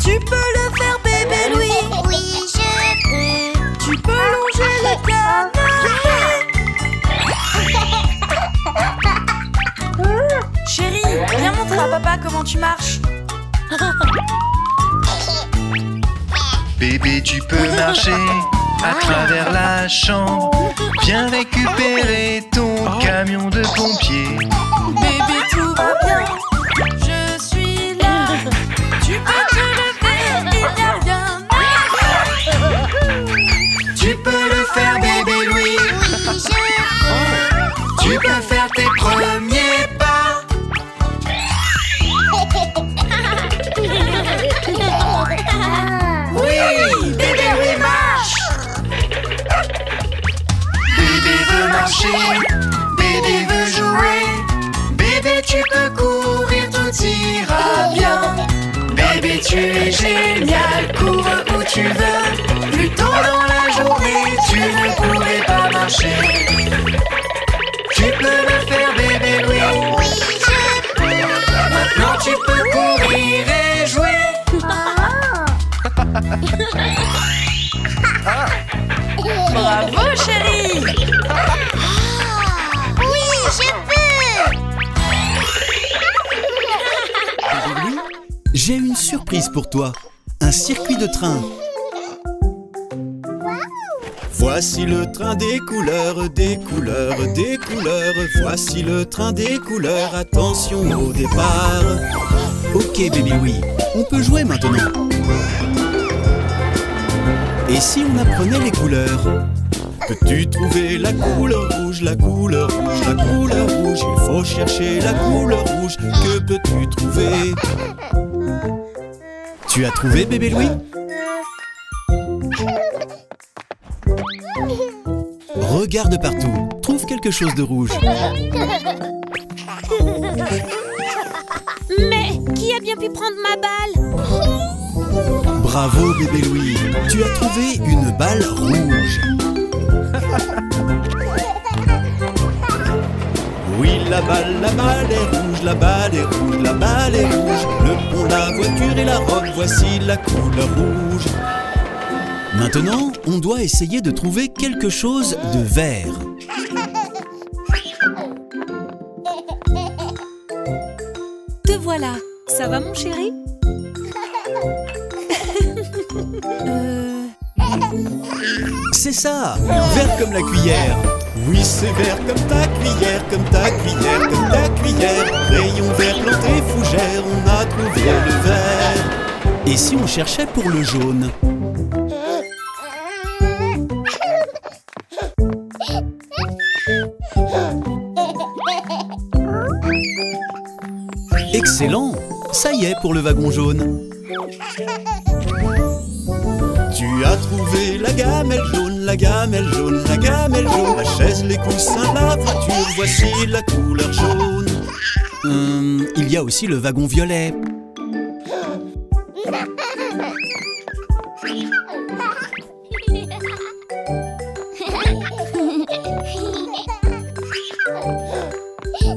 Tu peux le faire, bébé Louis.
Oui, je peux.
Tu peux papa, comment tu marches?
Bébé, tu peux marcher à travers la chambre. Viens récupérer ton camion de pompier.
Bébé, tout va bien, je suis là. Tu peux te lever, il n'y a rien à faire.
Tu peux le faire, bébé Louis. Tu peux faire tes premiers pas.
Oui, bébé Louis marche.
Bébé veut marcher, bébé veut jouer. Bébé, tu peux courir, tout ira bien. Bébé, tu es génial, cours où tu veux. Plus tôt dans la journée, tu ne pourrais pas marcher. Tu peux le faire, bébé Louis.
Oui, je peux.
Maintenant, tu peux courir et jouer.
Bravo, chérie.
Oui, je peux.
J'ai une surprise pour toi. Un circuit de train. Voici le train des couleurs, des couleurs, des couleurs. Voici le train des couleurs, attention au départ. Ok, Baby Louis, on peut jouer maintenant. Et si on apprenait les couleurs? Peux-tu trouver la couleur rouge, la couleur rouge, la couleur rouge? Il faut chercher la couleur rouge, que peux-tu trouver? Tu as trouvé, Bébé Louis? Regarde partout, trouve quelque chose de rouge.
Mais qui a bien pu prendre ma balle?
Bravo, Bébé Louis, tu as trouvé une balle rouge. Oui, la balle est rouge, la balle est rouge, la balle est rouge. Le pont, la voiture et la robe, voici la couleur rouge. Maintenant, on doit essayer de trouver quelque chose de vert.
Te voilà. Ça va, mon chéri?
C'est ça, vert comme la cuillère. Oui, c'est vert comme ta cuillère, comme ta cuillère, comme ta cuillère. Rayon vert, planté, fougère, on a trouvé le vert. Et si on cherchait pour le jaune? Excellent! Ça y est pour le wagon jaune. Tu as trouvé la gamelle jaune, la gamelle jaune, la gamelle jaune. La chaise, les coussins, la voiture, voici la couleur jaune. Il y a aussi le wagon violet.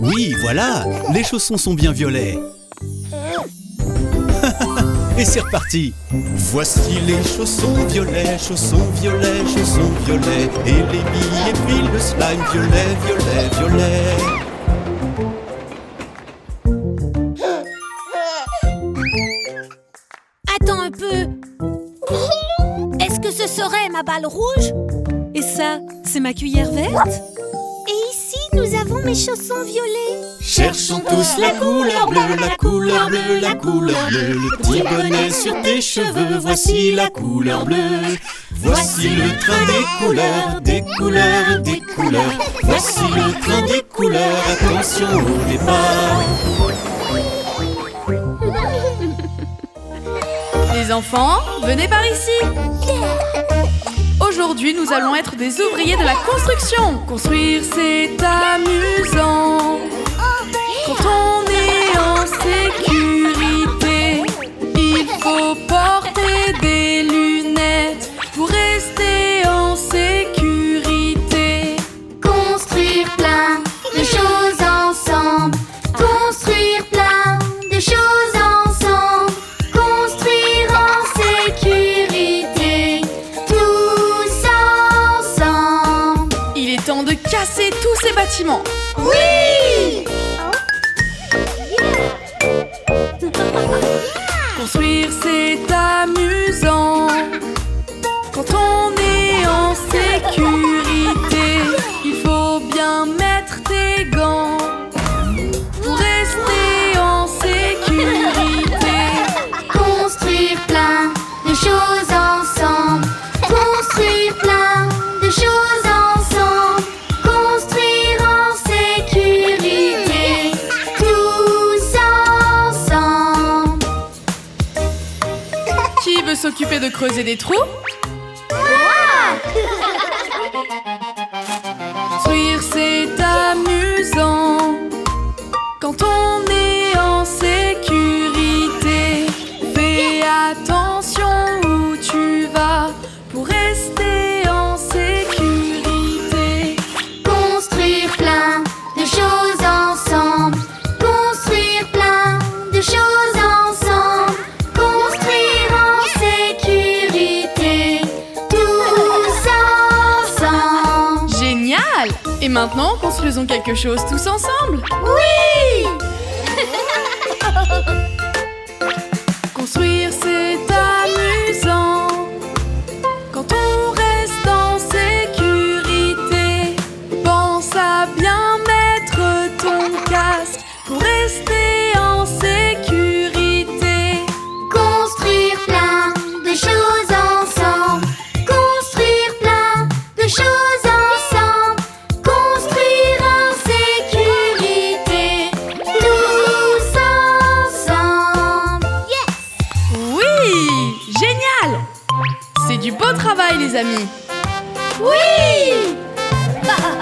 Oui, voilà, les chaussons sont bien violets. Et c'est reparti. Voici les chaussons violets, chaussons violets, chaussons violets. Et les billes et puis le slime violet, violet, violet.
Attends un peu. Est-ce que ce serait ma balle rouge? Et ça, c'est ma cuillère verte?
Et ici, nous avons mes chaussons violets.
Cherchons tous la couleur bleue, la couleur bleue, la couleur bleue. Le petit bonnet sur tes cheveux, voici la couleur bleue. Voici le train des couleurs, des couleurs, des couleurs. Voici le train des couleurs, attention au départ.
Les enfants, venez par ici. Aujourd'hui, nous allons être des ouvriers de la construction. Construire, c'est amusant. Quand on est en sécurité, il faut porter des lunettes pour rester en sécurité.
Construire plein de choses ensemble. Construire plein de choses ensemble. Construire en sécurité. Tous ensemble.
Il est temps de casser tous ces bâtiments.
Oui!
Construire c'est amusant. Quand on est en sécurité, il faut bien mettre tes gants pour rester en sécurité.
Construire plein de choses ensemble. Construire plein de choses ensemble. Construire en sécurité. Tous ensemble.
Qui veut s'occuper de creuser des trous? Construire c'est amusant. Quand on est en sécurité, fais attention où tu vas pour rester en sécurité.
Construire plein de choses ensemble. Construire plein de choses ensemble. Construire en sécurité. Tous ensemble.
Génial! Et maintenant, construisons quelque chose tous ensemble.
Oui!
Construire c'est amusant. Quand on reste en sécurité, pense à bien mettre ton casque pour rester en sécurité.
Construire plein de choses ensemble. Construire plein de choses ensemble. Construire en sécurité. Tous ensemble. Yes!
Oui! Génial! C'est du beau travail les amis.
Oui!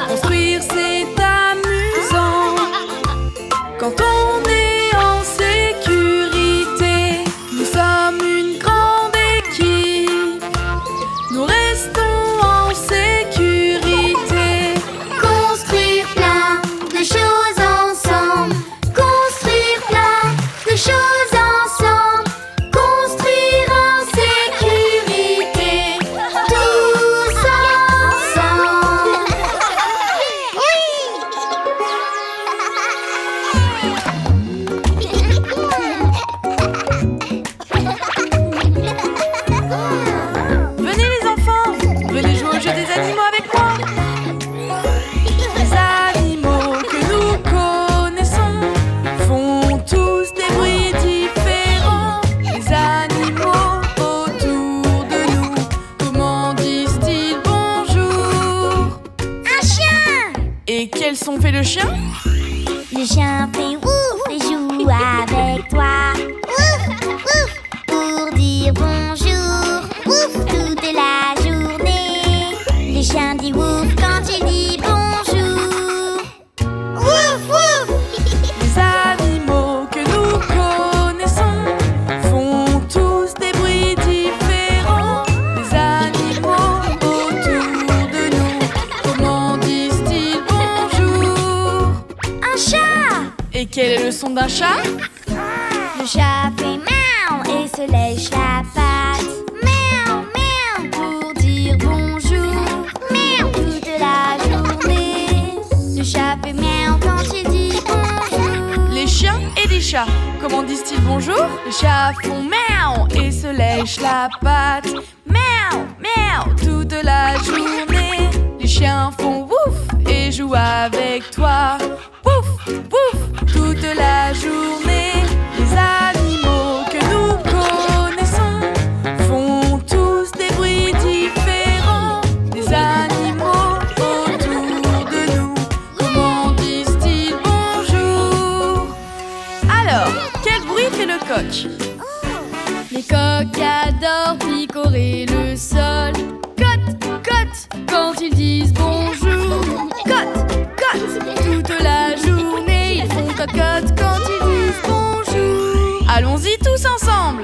Construire c'est amusant. Quand on est en sécurité, nous sommes une grande équipe. Nous restons en sécurité.
Construire plein de choses ensemble. Construire plein de choses ensemble. Construire en sécurité. Tous ensemble.
Venez les enfants, venez jouer au jeu des animaux avec moi. Les animaux que nous connaissons font tous des bruits différents. Les animaux autour de nous, comment disent-ils bonjour?
Un chien!
Et quel son fait le chien?
Le chien fait ouf et joue avec toi. Ouf, ouf, pour dire bonjour. Ouf, toute la journée. Le chien dit ouf quand il dit bonjour. Ouf, ouf.
Les animaux que nous connaissons font tous des bruits différents. Les animaux autour de nous, comment disent-ils bonjour?
Un chat!
Et quel est le son d'un chat?
Le chat fait miaou et se lèche la patte. Miaou, miaou, pour dire bonjour. Miaou, toute la journée. Le chat fait miaou quand il dit bonjour.
Les chiens et les chats, comment disent-ils bonjour? Les chats font miaou et se lèchent la patte. Miaou, miaou, toute la journée. Les chiens font wouf et jouent avec toi. Wouf, wouf, toute la journée. Les animaux que nous connaissons font tous des bruits différents. Les animaux autour de nous, comment disent-ils bonjour? Alors, quel bruit fait le coq? Les coqs adorent picorer le sol. Cote, cote, quand ils disent bonjour. Cote, cote, toute la journée. Ils font cocotte quand ils disent bonjour. Allons-y tous ensemble.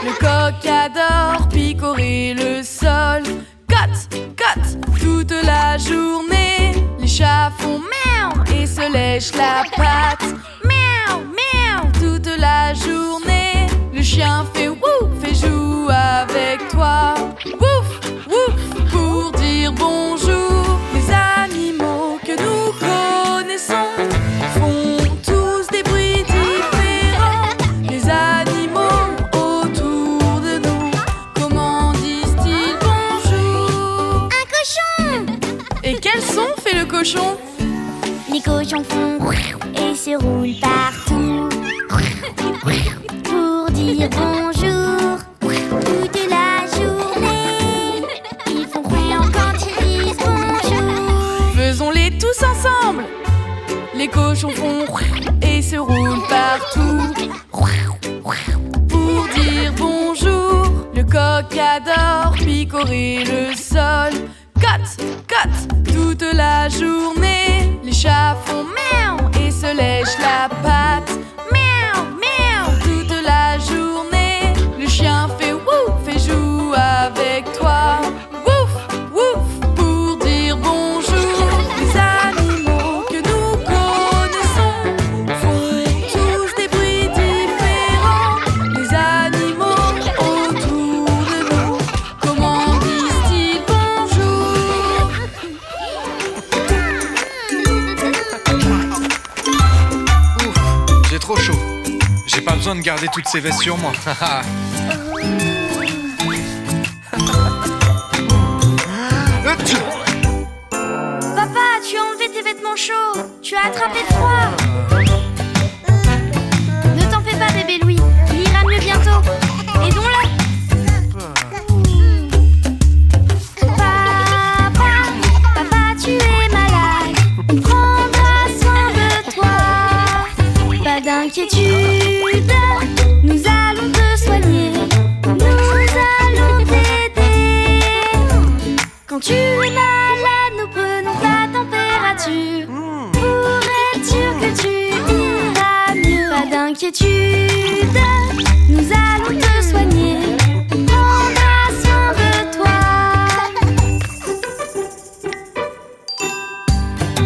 Le coq adore picorer le sol. Cote, cote, toute la journée. Les chats font miaou et se lèchent la patte. Miaou, miaou, toute la journée. Le chien fait wouf et joue avec toi. Wouf, wouf, pour dire bonjour. Les animaux que nous connaissons font tous des bruits différents. Les animaux partout. Pour dire bonjour, le coq adore picorer le sol. Cotte, cotte, toute la journée. Les chats font miaou et se lèchent la patte. Miaou, miaou, toute la journée. Le chien fait wouf et joue avec toi. Wouf, wouf, pour dire bonjour. Les animaux que nous connaissons font tous des bruits différents. Les animaux autour de nous, comment disent-ils bonjour?
J'ai trop chaud. J'ai pas besoin de garder toutes ces vestes sur moi.
Papa, tu as enlevé tes vêtements chauds. Tu as attrapé froid. Ne t'en fais pas, bébé Louis. Il ira mieux bientôt. Aidons-le. Papa, tu es malade. On prendra soin de toi. Pas d'inquiétude, nous allons te soigner. Nous allons t'aider. Quand tu es malade, nous prenons ta température pour être sûr que tu iras mieux. Pas d'inquiétude, nous allons te soigner. On prendra soin de toi.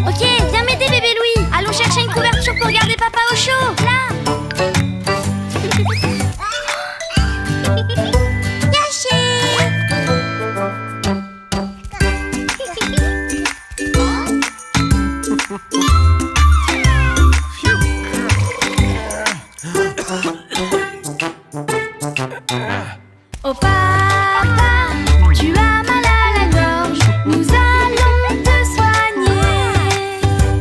Ok, viens m'aider, bébé Louis. Allons chercher une couverture pour garder papa au chaud. Là. Caché. Oh papa, tu as mal à la gorge, nous allons te soigner.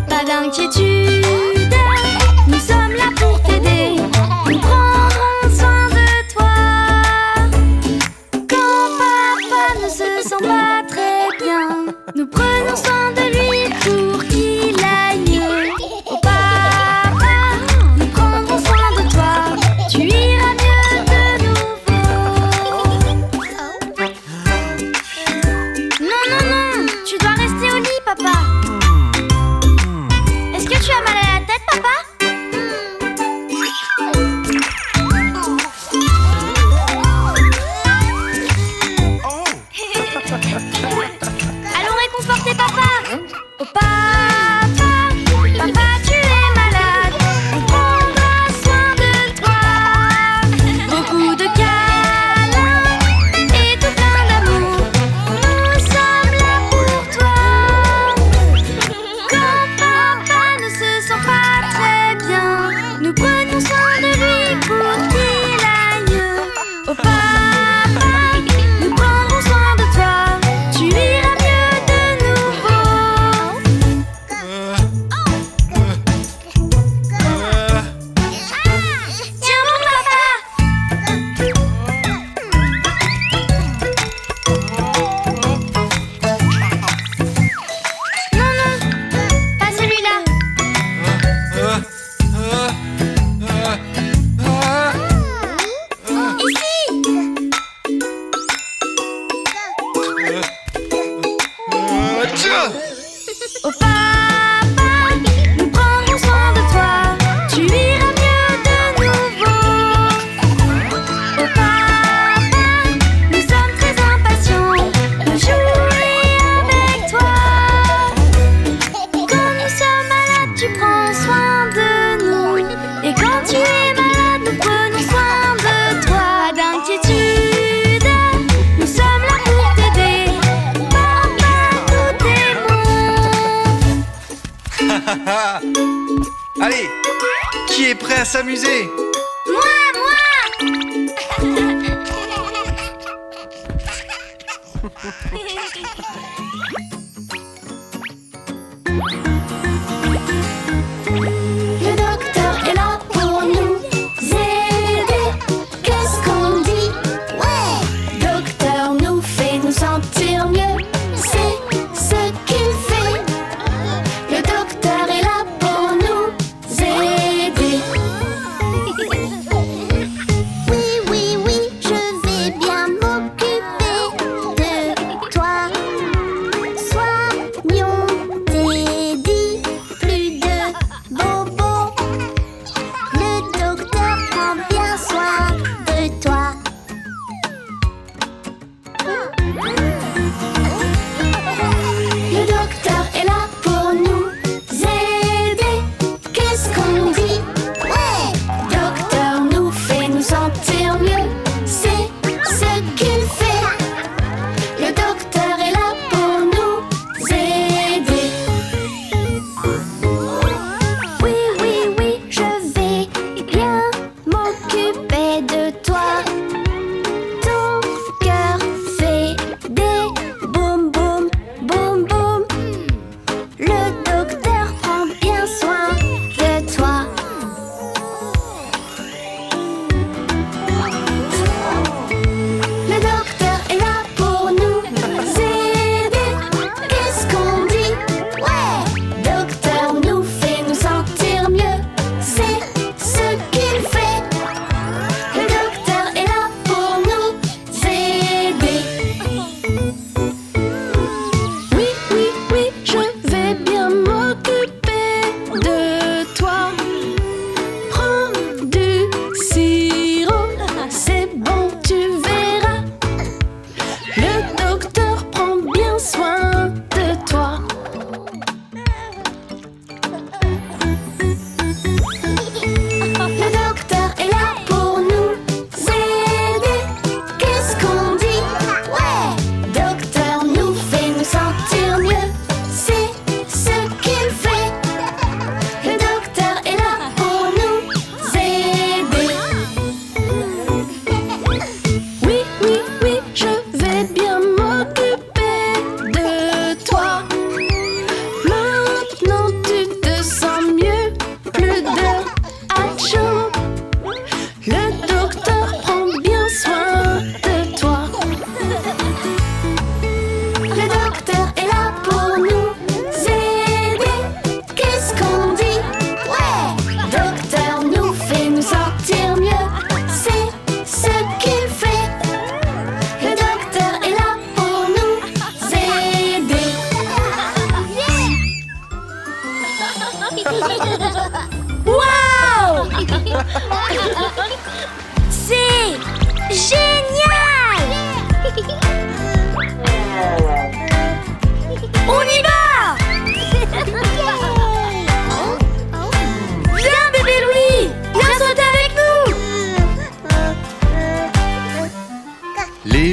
Pas d'inquiétude, nous sommes là pour t'aider. Nous prendrons soin de toi. Quand papa ne se sent pas très bien, nous prenons soin de lui pour qu'il aille mieux. Oh papa, nous prendrons soin de toi. Tu iras mieux de nouveau. Non, non, non, tu dois rester au lit, papa. Est-ce que tu as mal à la tête, papa? Allons réconforter papa. Oh papa, papa, tu es malade. On prendra soin de toi. Beaucoup de câlins et tout plein d'amour. Nous sommes là pour toi. Quand papa ne se sent pas très bien, nous prenons soin de lui pour qu'il aille mieux. Oh papa, nous prendrons soin de toi. Tu iras mieux de nouveau. Tiens mon papa. Non, non, pas celui-là. Ici. Oh papa, nous prendrons soin de toi. Tu iras mieux de nouveau. Oh papa, nous sommes très impatients de jouer avec toi. Quand nous sommes malades, tu prends soin de nous. Et quand tu es malade, nous prenons soin de toi. Pas d'inquiétude, nous sommes là pour t'aider. Papa, tout est bon.
Allez, qui est prêt à s'amuser?
Moi.
Le docteur est là pour nous aider. Qu'est-ce qu'on dit? Ouais! Docteur nous fait nous sentir mieux. C'est ce qu'il fait. Le docteur est là pour nous aider.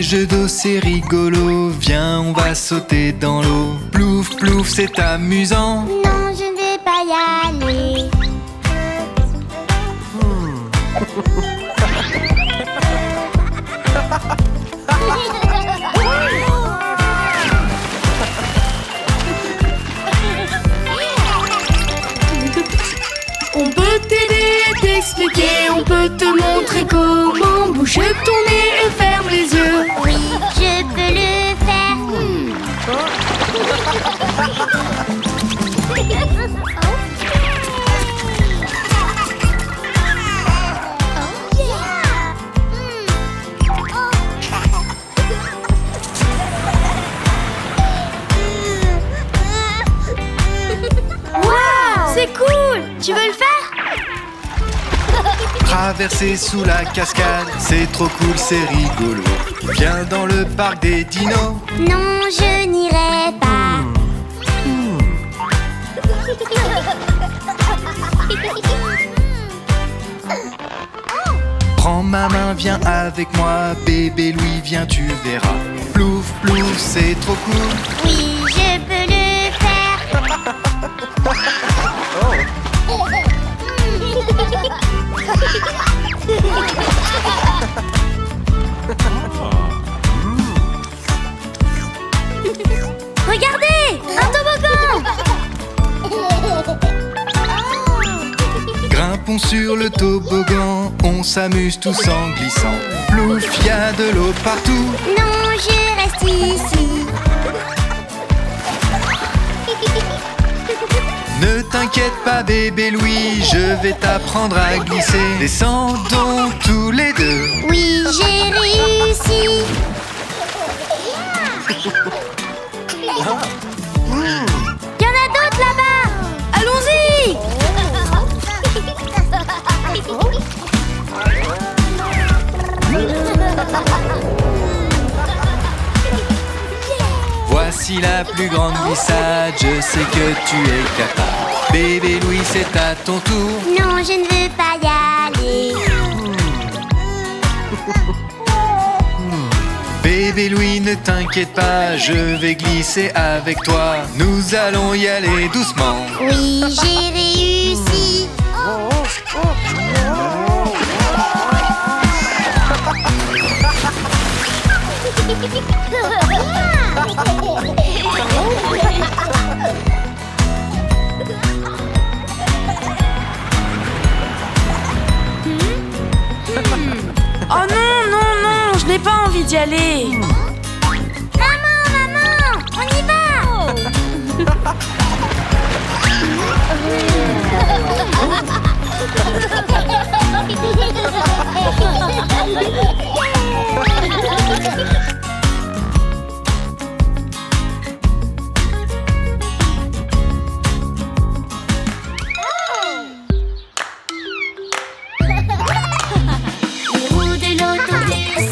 jeux d'eau c'est rigolo, viens on va sauter dans l'eau. Plouf plouf c'est amusant.
Non, je ne vais pas y aller.
On peut t'aider et t'expliquer, on peut te montrer comment. Bouge ton nez et ferme les yeux.
Oui, je peux le faire.
Wow, c'est cool. Tu veux le faire?
Traverser sous la cascade, c'est trop cool, c'est rigolo. Viens dans le parc des dinos.
Non, je n'irai pas.
Prends ma main, viens avec moi, bébé Louis, viens, tu verras. Plouf plouf, c'est trop cool.
Oui, je peux le faire.
Regardez, un toboggan.
Grimpons sur le toboggan, on s'amuse tous en glissant. Plouf, y a de l'eau partout.
Non, je reste ici.
Ne t'inquiète pas bébé Louis, je vais t'apprendre à glisser. Descendons tous les deux.
Oui, j'ai réussi.
Il y en a d'autres là-bas. Allons-y.
Voici la plus grande glissade, je sais que tu es capable. Bébé Louis, c'est à ton tour.
Non, je ne veux pas y aller.
Bébé Louis, ne t'inquiète pas, je vais glisser avec toi. Nous allons y aller doucement.
Oui, j'ai réussi.
Oh non, non, non, je n'ai pas envie d'y aller.
Maman, on y va. Les roues de l'autobus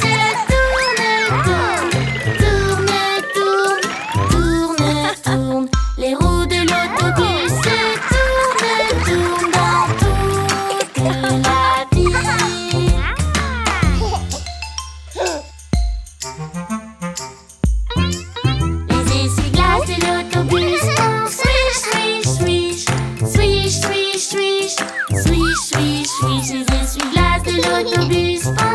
tournent. Les roues de l'autobus tournent dans toute la ville. Les essuie-glaces de l'autobus font swish, swish, swish, swish, swish, swish, swish, swish, swish. Les essuie-glaces de l'autobus font